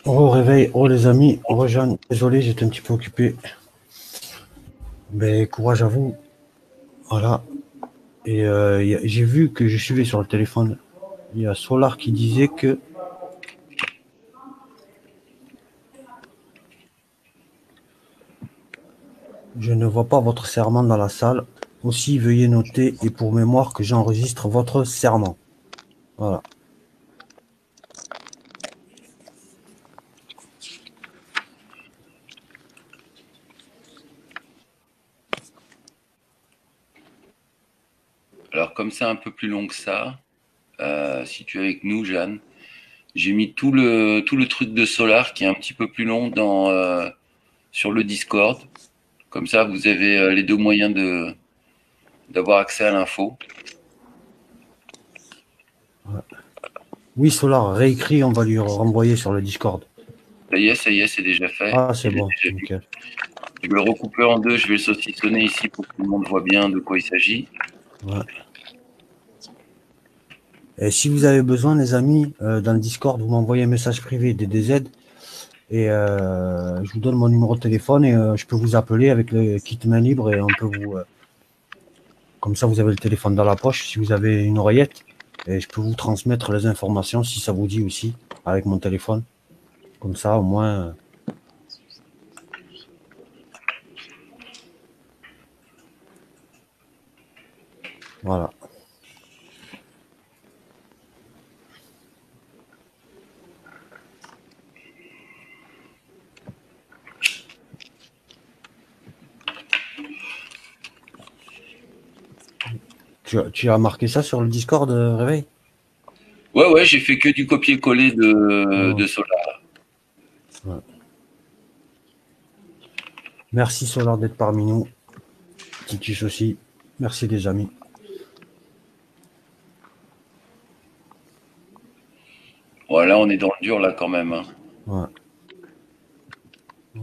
Au réveil, les amis, Jeanne, désolé, j'étais un petit peu occupé. Mais courage à vous. Voilà. Et j'ai vu que je suivais sur le téléphone. Il y a Solar qui disait que je ne vois pas votre serment dans la salle. Aussi, veuillez noter et pour mémoire que j'enregistre votre serment. Voilà. Alors, comme c'est un peu plus long que ça, si tu es avec nous, Jeanne, j'ai mis tout le truc de Solar qui est un petit peu plus long sur le Discord. Comme ça, vous avez les deux moyens d'avoir accès à l'info. Ouais. Oui, Solar, réécrit, on va lui renvoyer sur le Discord. Ça y est, c'est déjà fait. Ah, c'est bon, nickel. Je vais le recouper en deux, je vais le saucissonner ici pour que tout le monde voit bien de quoi il s'agit. Ouais. Et si vous avez besoin, les amis, dans le Discord, vous m'envoyez un message privé DDZ et je vous donne mon numéro de téléphone et je peux vous appeler avec le kit main libre et on peut vous... comme ça, vous avez le téléphone dans la poche si vous avez une oreillette et je peux vous transmettre les informations si ça vous dit aussi avec mon téléphone. Comme ça, au moins... Voilà. Tu as marqué ça sur le Discord, Réveil? Ouais, j'ai fait que du copier-coller de Solar. Ouais. Merci Solar d'être parmi nous. Titus aussi. Merci les amis. Voilà, on est dans le dur là quand même. Hein. Ouais.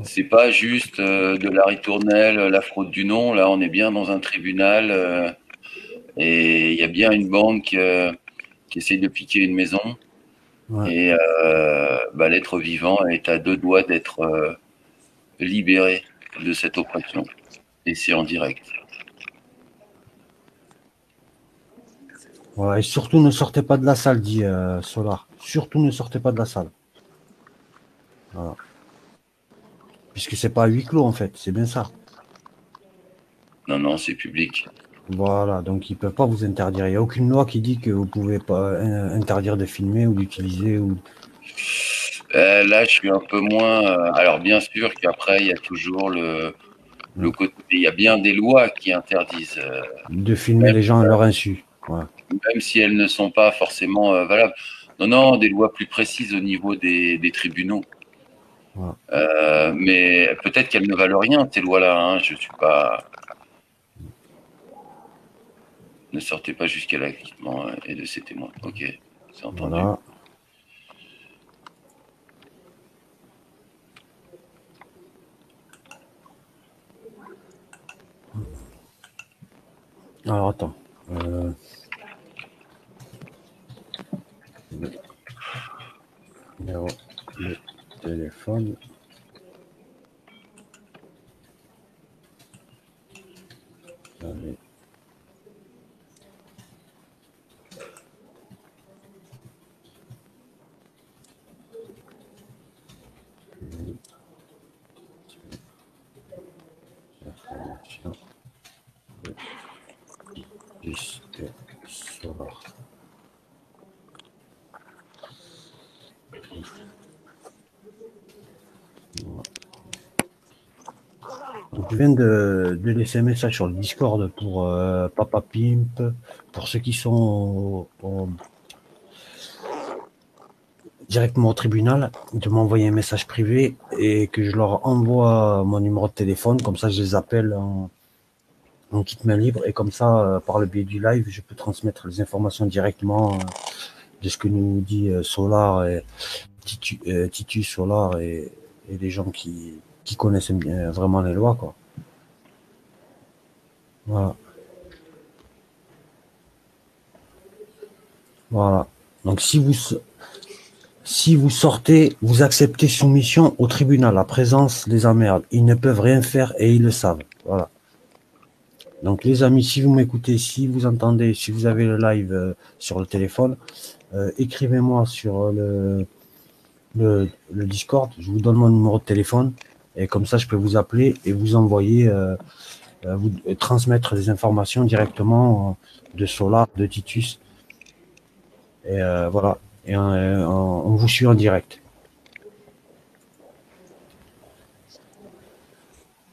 C'est pas juste de la ritournelle, la fraude du nom. Là, on est bien dans un tribunal et il y a bien une banque qui essaie de piquer une maison. Ouais. Et l'être vivant est à deux doigts d'être libéré de cette oppression. Et c'est en direct. Ouais, et surtout ne sortez pas de la salle, dit Solar. Surtout ne sortez pas de la salle. Voilà. Puisque c'est pas à huis clos en fait, c'est bien ça. Non, non, c'est public. Voilà, donc ils ne peuvent pas vous interdire. Il n'y a aucune loi qui dit que vous ne pouvez pas interdire de filmer ou d'utiliser. Ou... Là, je suis un peu moins. Alors, bien sûr qu'après, il y a toujours le côté. Il y a bien des lois qui interdisent, de filmer même, les gens à leur insu. Voilà. même si elles ne sont pas forcément valables. Non, non, des lois plus précises au niveau des tribunaux. Voilà. Mais peut-être qu'elles ne valent rien, ces lois-là. Hein. Je suis pas. Ne sortez pas jusqu'à l'acquittement et de ses témoins. Ok, c'est entendu. Voilà. Alors attends. Numéro de téléphone. Allez. Information de disque Solar. Donc, je viens de laisser un message sur le Discord pour Papa Pimp, pour ceux qui sont directement au tribunal, de m'envoyer un message privé et que je leur envoie mon numéro de téléphone, comme ça je les appelle en kit main libre et comme ça, par le biais du live, je peux transmettre les informations directement de ce que nous dit Solar et Titus Solar et les gens qui connaissent bien, vraiment les lois, quoi. Voilà. Voilà. Donc si vous sortez, vous acceptez soumission au tribunal. La présence les emmerde. Ils ne peuvent rien faire et ils le savent. Voilà. Donc les amis, si vous m'écoutez, si vous entendez, si vous avez le live sur le téléphone, écrivez-moi sur le Discord. Je vous donne mon numéro de téléphone et comme ça je peux vous appeler et vous envoyer, vous transmettre des informations directement de Solar, de Titus. Et voilà. Et on vous suit en direct.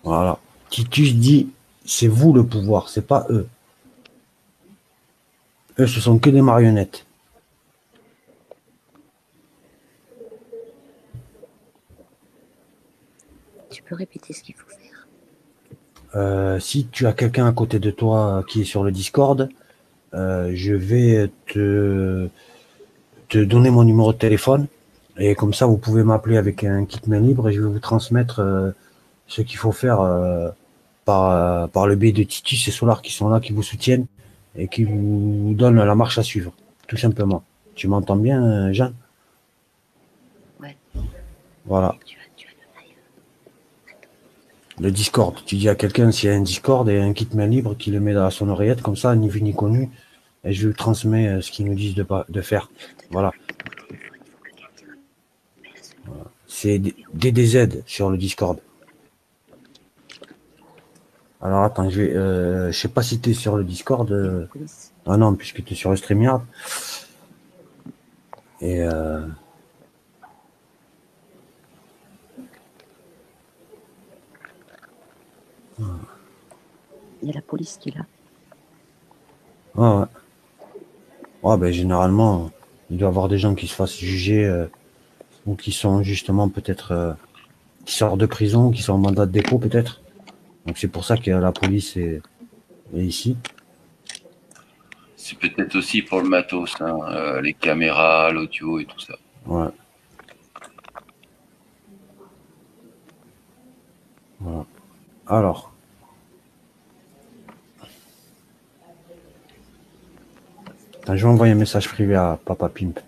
Voilà. Titus dit, c'est vous le pouvoir, c'est pas eux. Eux, ce sont que des marionnettes. Tu peux répéter ce qu'il faut faire. Si tu as quelqu'un à côté de toi qui est sur le Discord, je vais te donner mon numéro de téléphone et comme ça vous pouvez m'appeler avec un kit main libre et je vais vous transmettre ce qu'il faut faire par le biais de Titus et Solar qui sont là, qui vous soutiennent et qui vous donnent la marche à suivre, tout simplement. Tu m'entends bien, Jeanne? Ouais. Voilà. Tu vas le live. Le Discord, tu dis à quelqu'un s'il y a un Discord et un kit main libre qui le met dans son oreillette, comme ça, ni vu ni connu, et je lui transmets ce qu'ils nous disent de faire. Voilà. C'est DDZ sur le Discord. Alors attends, je sais pas si tu es sur le Discord. Ah non, puisque tu es sur le StreamYard. Et Il y a la police qui est là. ouais. Ouais, ben généralement, il doit y avoir des gens qui se fassent juger ou qui sont justement peut-être qui sortent de prison, qui sont en mandat de dépôt peut-être. Donc c'est pour ça que la police est ici. C'est peut-être aussi pour le matos, hein, les caméras, l'audio et tout ça. Ouais. Voilà. Alors. Attends, je vais envoyer un message privé à Papa Pimp.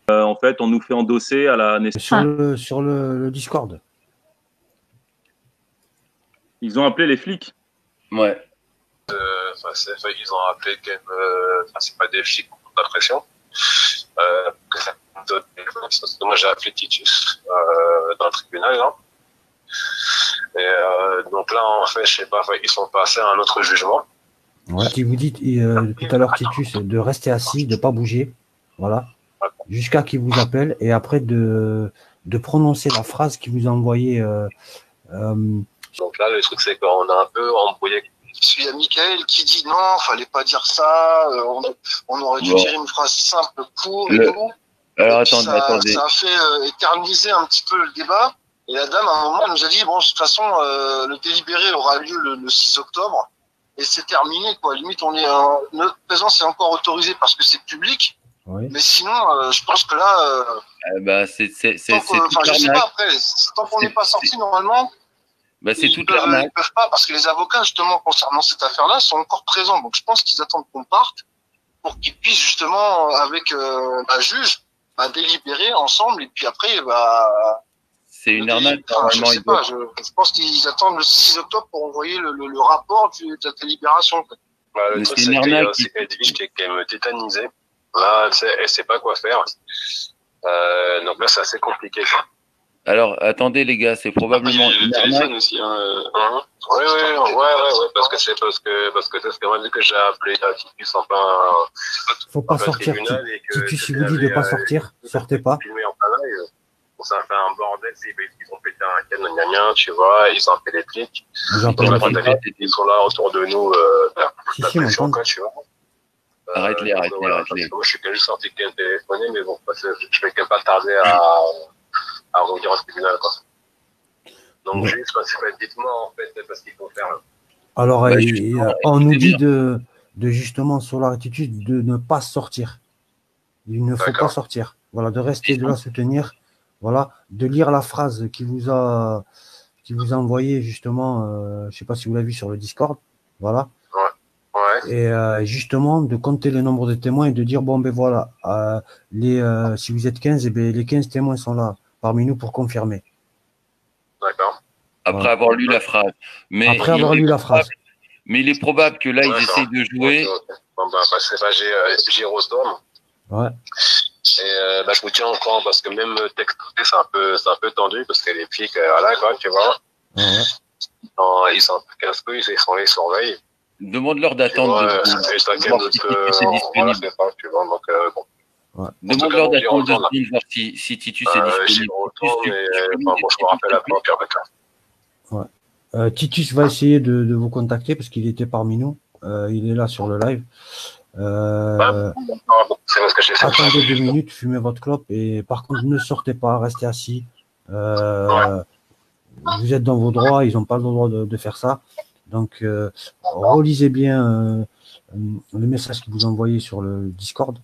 En fait, on nous fait endosser à la naissance. Sur le Discord. Ils ont appelé les flics. Ouais. Ils ont appelé quand même, c'est pas des flics pour la pression. Moi, j'ai appelé Titus dans le tribunal, là. Et donc là, en fait, je sais pas, ils sont passés à un autre jugement. Ouais. Qui vous dit tout à l'heure, Titus, de rester assis, de pas bouger, voilà, jusqu'à qu'il vous appelle, et après de prononcer la phrase qu'il vous a envoyée. Donc là, le truc, c'est qu'on a un peu embrouillé. Il y a Michael qui dit non, fallait pas dire ça, on aurait dû dire une phrase simple, courte et tout. Alors et attendez. Ça a fait éterniser un petit peu le débat. Et la dame, à un moment, elle nous a dit, bon, de toute façon, le délibéré aura lieu le 6 octobre. Et c'est terminé, quoi. Limite, notre présence est encore autorisée parce que c'est public. Oui. Mais sinon, je pense que là, c'est je sais pas, après, tant qu'on n'est pas sorti, normalement, c'est toute l'arnaque. Ils peuvent pas, parce que les avocats, justement, concernant cette affaire-là, sont encore présents. Donc, je pense qu'ils attendent qu'on parte pour qu'ils puissent, justement, avec la juge, délibérer ensemble. Et puis après, c'est une arnaque. Je sais pas, je pense qu'ils attendent le 6 octobre pour envoyer le rapport de la délibération. Le truc, c'est qu'Edwige qui est quand même tétanisée. Là, elle sait pas quoi faire. Donc là, c'est assez compliqué, quoi. Alors, attendez, les gars, c'est probablement une arnaque aussi. Oui, parce que c'est ce que moi, vu que j'ai appelé Titus en plein. Faut pas sortir. Titus, il vous dit de pas sortir. Sortez pas. Ça fait un bordel, ils ont pété un canon, tu vois, ils ont appelé les flics. Ils sont là autour de nous, tu vois. Arrête-les. Moi, je suis quand même sorti qui a téléphoné, mais bon, je vais quand même pas tarder à revenir au tribunal, quoi. Donc, juste, dites-moi, en fait, parce qu'il faut faire. Alors, on nous dit de justement, sur leur attitude, de ne pas sortir. Il ne faut pas sortir. Voilà, de rester, de la soutenir. Voilà, de lire la phrase qui vous a envoyé, justement, je sais pas si vous l'avez vu sur le Discord. Voilà. Ouais. Et justement, de compter le nombre de témoins et de dire, bon, ben voilà, si vous êtes 15, les 15 témoins sont là parmi nous pour confirmer. D'accord. Après avoir lu la phrase. Mais Mais il est probable que là, ils essayent de jouer. Okay. Bon, j'ai Rostorm. Ouais. Et je vous tiens au courant parce que même texte, c'est un peu tendu parce que les flics, voilà, quoi, tu vois. Ouais. Ils sont un peu casse-couilles, ils surveillent. Demande-leur d'attendre. Demande-leur d'attendre 2 secondes, voir si Titus est disponible. Je me rappelle après. Titus va essayer de vous contacter parce qu'il était parmi nous. Il est là sur le live. Attendez 2 minutes, fumez votre clope et par contre ne sortez pas, restez assis. Vous êtes dans vos droits, ils n'ont pas le droit de faire ça. Donc relisez bien le message qu'ils vous ont envoyé sur le Discord.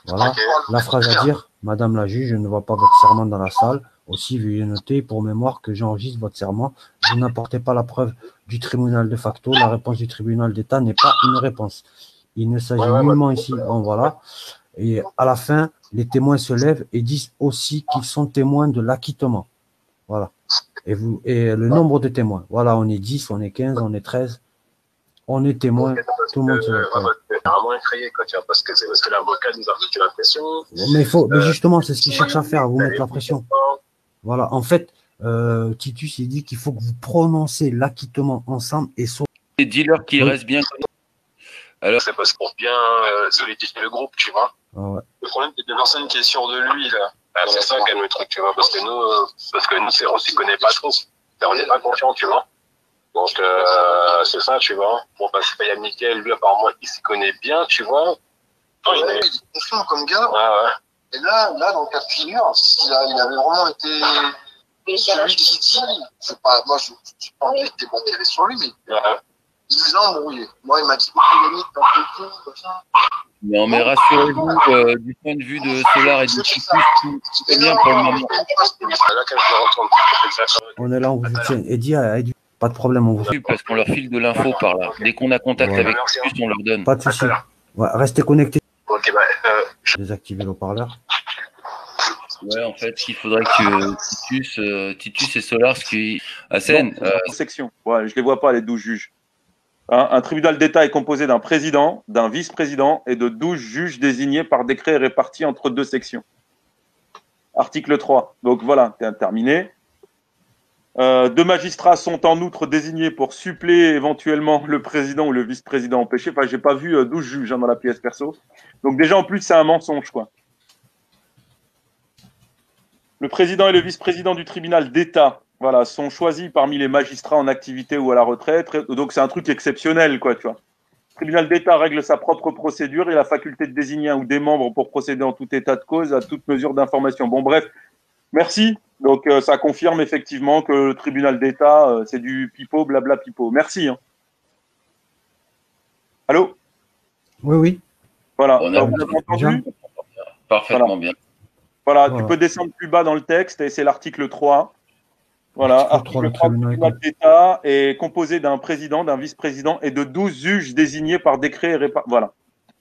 Voilà, la phrase à dire, Madame la juge, je ne vois pas votre serment dans la salle. Aussi, veuillez noter pour mémoire que j'enregistre votre serment. Vous n'apportez pas la preuve du tribunal de facto. La réponse du tribunal d'État n'est pas une réponse. Il ne s'agit nullement ici. Bon, voilà. Et à la fin, les témoins se lèvent et disent aussi qu'ils sont témoins de l'acquittement. Voilà. Et le nombre de témoins. Voilà, on est 10, on est 15, on est 13. On est témoins. Tout le monde se lève. Vraiment effrayé, quoi, tu vois, parce que l'avocat nous a foutu la pression. Mais justement, c'est ce qu'il cherche à faire, à vous mettre la pression. Voilà. En fait, Titus, il dit qu'il faut que vous prononcez l'acquittement ensemble et et dis-leur qu'il reste bien. Alors, c'est parce pour bien solidifier le groupe, tu vois. Ouais. Le problème, c'est que la personne qui est sûre de lui, là. C'est ça qui est le truc, tu vois, parce que nous, on s'y connaît pas trop. On n'est pas confiant, tu vois. Donc, c'est ça, tu vois. Bon, parce qu'il y a Mickaël, lui, apparemment, il s'y connaît bien, tu vois. Il est confiant comme gars. Ouais. Et là, dans le cas de figure, il avait vraiment été celui qui dit, moi, je suis pas envie de débattre sur lui, mais il nous a embrouillé. Moi, il m'a dit, limite, t'en fais tout, comme ça. Non, mais rassurez-vous, du point de vue de Solar et de Titus, tout est bien pour le moment. Là, quand je me retourne, On est là, on vous tient. Eddie, pas de problème, on vous Oui, parce qu'on leur file de l'info par là. Dès qu'on a contact Ouais. avec eux, on leur donne. Pas de souci. Ouais, restez connectés. Ok, Désactivez le haut-parleur. Ouais, en fait, il faudrait que Titus et Solars qui... Hassen, Section. Ouais, je les vois pas, les 12 juges. Un tribunal d'État est composé d'un président, d'un vice-président et de 12 juges désignés par décret et répartis entre 2 sections. Article 3. Donc voilà, terminé. 2 magistrats sont en outre désignés pour suppléer éventuellement le président ou le vice-président empêché. Enfin, j'ai pas vu 12 juges dans la pièce perso. Donc déjà, en plus, c'est un mensonge, quoi. Le président et le vice-président du tribunal d'État, voilà, sont choisis parmi les magistrats en activité ou à la retraite. Donc c'est un truc exceptionnel, quoi, tu vois. Le tribunal d'État règle sa propre procédure et la faculté de désigner un ou des membres pour procéder en tout état de cause à toute mesure d'information. Bon, bref, merci. Donc ça confirme effectivement que le tribunal d'État, c'est du pipeau, blabla pipeau. Merci. Hein. Allô? Oui, oui. Voilà. On a vous avez entendu? Parfaitement voilà. bien. Voilà, Voilà. tu peux descendre plus bas dans le texte et c'est l'article 3. Voilà, article 3, le tribunal d'État est composé d'un président, d'un vice-président et de 12 juges désignés par décret et répartis. Voilà.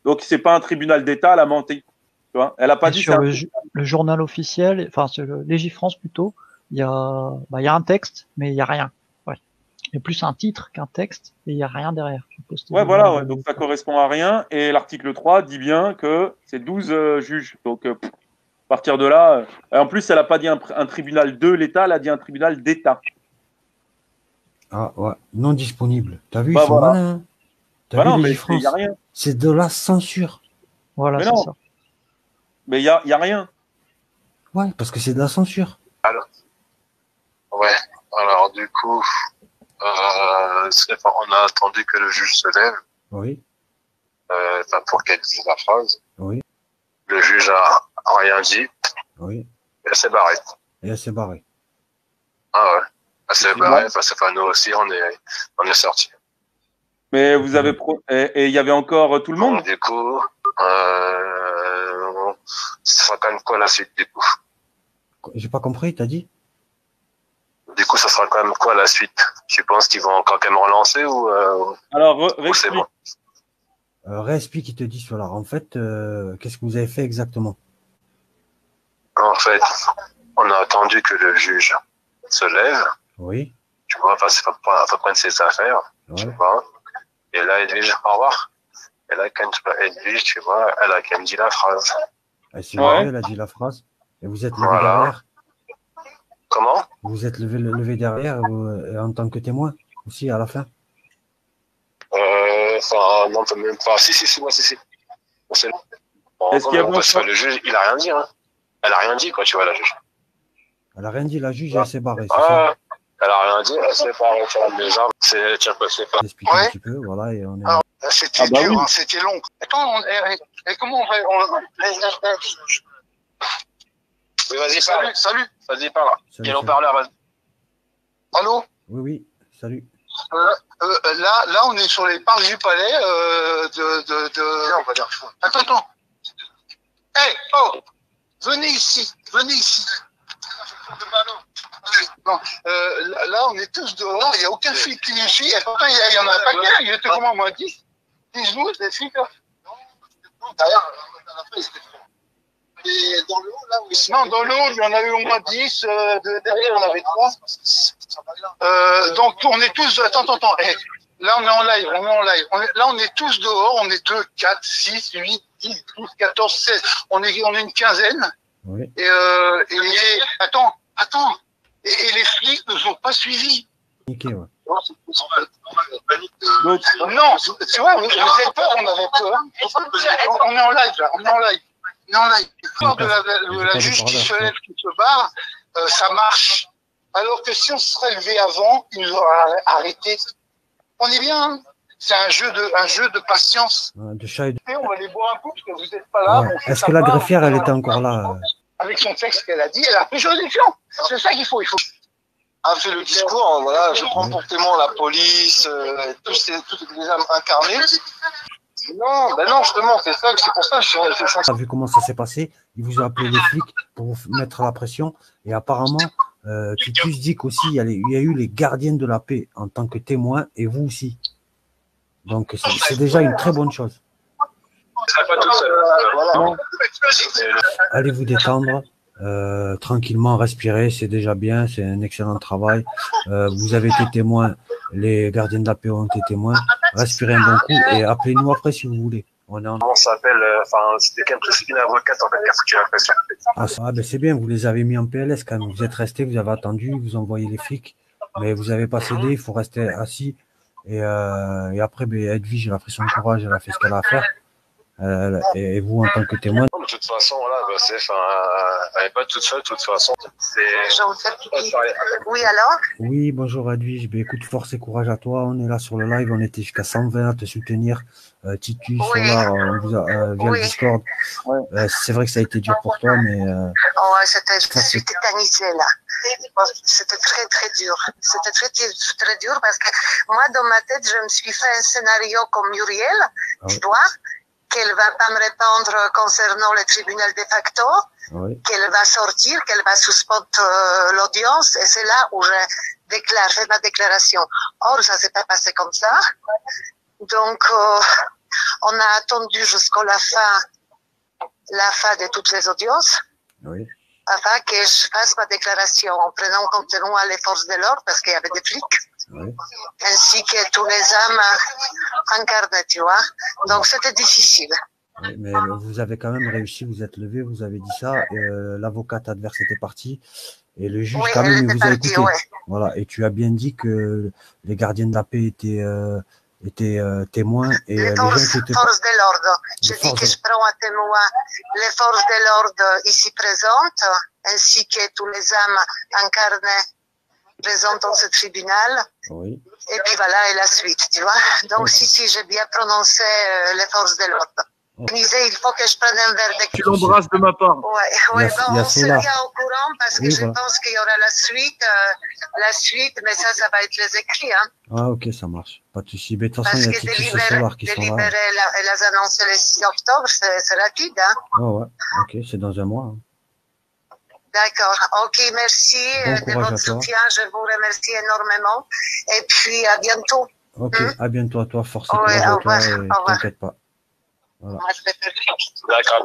Donc, c'est pas un tribunal d'État, elle a menti. Tu vois, elle a pas Et dit sur ça. le journal officiel, enfin sur le Légifrance plutôt, il y a un texte, mais il y a rien. Ouais. Il y a plus un titre qu'un texte et il y a rien derrière. Ouais, voilà, ouais. Donc ça correspond à rien. Et l'article 3 dit bien que c'est 12 juges. Donc, à partir de là, en plus, elle n'a pas dit un tribunal de l'État, elle a dit un tribunal d'État. Ah ouais, non disponible. T'as vu, Bah, ils sont voilà. malins. Hein. T'as Bah vu non, les mais France, il n'y a rien. c'est de la censure. Voilà, mais c'est non. ça. Mais il y a rien. Ouais, parce que c'est de la censure. Alors, ouais. Alors, du coup, on a attendu que le juge se lève. Oui. Pour qu'elle dise la phrase. Oui. Le juge a rien dit. Oui. Et elle s'est barrée. Et elle s'est barrée. Ah ouais. Elle s'est barrée parce que nous aussi, on est sortis. Mais vous avez et il y avait encore tout le monde. Du coup, ça sera quand même quoi la suite du coup? J'ai pas compris, t'as dit? Du coup, ça sera quand même quoi la suite? Tu penses qu'ils vont encore quand même relancer ou alors c'est bon? Réexplique, il te dit Solar. En fait, qu'est-ce que vous avez fait exactement? En fait, on a attendu que le juge se lève. Oui. Tu vois, parce qu'il faut prendre ses affaires. Ouais. Tu vois. Et là, Edwige, au revoir. Et là, quand Edwige, tu vois, elle a quand même dit la phrase. Elle s'est levée, elle a dit la phrase. Et vous êtes levé derrière. Comment? Vous êtes levé derrière en tant que témoin aussi à la fin. Enfin, non, même pas. Si, moi, si. Est-ce qu'il y a parce que le juge, il a rien dit, hein. Elle a rien dit, quoi, tu vois, la juge. Elle a rien dit, la juge, elle s'est barrée, c'est ça? Elle a rien dit, elle s'est barrée, tu vois, les armes, tiens, quoi, c'est pas. Expliquer un petit peu, voilà, et on est. Alors, c'était dur, oui. hein, c'était long. Attends, comment on va. Oui, vas-y, parle. Salut. Vas-y, parle. Salut, Quel haut-parleur, vas-y. Allô? Oui, salut. Là, on est sur les parcs du palais on va dire. Attends. Hey, oh, venez ici. Non, là, on est tous dehors, il n'y a aucun flic qui nous suit. Il y en a pas qu'un, il était comment, moi, 10 12, les flics, là. D'ailleurs, à la fin, ils étaient et dans le haut, là, oui. Non, dans le haut, il y en a eu au moins 10, derrière, on avait 3. Donc, on est tous, attends. Là, on est en live, là, on est tous dehors, on est 2, 4, 6, 8, 10, 12, 14, 16. On est une quinzaine. Oui. Et attends. Et les flics ne nous ont pas suivis. Nickel, ouais. Non, tu vois, vous avez peur, on avait peur. On est en live, là, on est en live. Peur de la juge qui se lève, qui se barre, ça marche. Alors que si on se serait levé avant, il nous aurait arrêté. On est bien, hein. C'est un jeu de patience. De chat et de... Et on va aller boire un coup, parce que vous n'êtes pas là. Ouais. Est-ce que la greffière, elle était encore là? Avec son texte qu'elle a dit, elle a pris juridiction. C'est ça qu'il faut. A fait le discours, voilà, je prends pour témoin la police, tous les âmes incarnées. Non, justement, c'est pour ça que je suis Vu comment ça s'est passé, il vous a appelé les flics pour vous mettre la pression. Et apparemment, Titus dit qu'aussi il y a eu les gardiens de la paix en tant que témoins et vous aussi. Donc c'est déjà une très bonne chose. Allez vous détendre, tranquillement, respirer, c'est déjà bien, c'est un excellent travail. Vous avez été témoin, les gardiens de la paix ont été témoins. Respirez un bon coup et appelez-nous après si vous voulez. On s'appelle, c'était quand même une avocate en fait qui a foutu la pression. Ah ben c'est bien, vous les avez mis en PLS quand même. Vous êtes restés, vous avez attendu, vous envoyez les flics, mais vous n'avez pas cédé, il faut rester assis. Et après, ben, Edwige, elle a fait son courage, elle a fait ce qu'elle a à faire. Et vous, en tant que témoin. De toute façon, voilà, elle n'est pas toute seule, de toute façon. Oui, alors? Oui, bonjour Edwige. Ben, écoute, force et courage à toi. On est là sur le live, on était jusqu'à 120 à te soutenir. Titus, Oui. Solar, on vous a, via le Discord. C'est vrai que ça a été dur pour toi, mais. Je suis tétanisée là. C'était très très dur. C'était très dur parce que moi, dans ma tête, je me suis fait un scénario comme Muriel, tu vois, qu'elle va pas me répondre concernant le tribunal de facto, qu'elle va sortir, qu'elle va suspendre l'audience, et c'est là où je fais ma déclaration. Or, ça s'est pas passé comme ça. Donc, on a attendu jusqu'à la fin de toutes les audiences. Oui. Afin que je fasse ma déclaration en prenant compte de moi les forces de l'ordre, parce qu'il y avait des flics, ainsi que tous les âmes incarnées, tu vois. Donc c'était difficile. Oui, mais vous avez quand même réussi, vous êtes levé, vous avez dit ça, l'avocate adverse était partie, et le juge quand même il vous a écouté. Voilà, et tu as bien dit que les gardiens de la paix étaient témoins et les forces de l'ordre. Je dis que je prends à témoin les forces de l'ordre ici présentes, ainsi que tous les âmes incarnées présentes dans ce tribunal. Oui. Et puis voilà, et la suite, tu vois. Donc si j'ai bien prononcé les forces de l'ordre. Il faut que je prenne un verre de... Tu l'embrasses de ma part. Ouais, bon, on se tient au courant parce que je pense qu'il y aura la suite, mais ça va être les écrits, hein. Ah, ok, ça marche. Pas de souci. Mais de toute façon, il y a Titus et Solar qui sont là. Délibérer et les annoncer le 6 octobre, c'est rapide, hein. Oh, ouais, ok, c'est dans un mois. Hein. D'accord, ok, merci de votre soutien, je vous remercie énormément. Et puis, à bientôt. Ok, à bientôt à toi, force et courage à toi, et t'inquiète pas. Voilà. D'accord.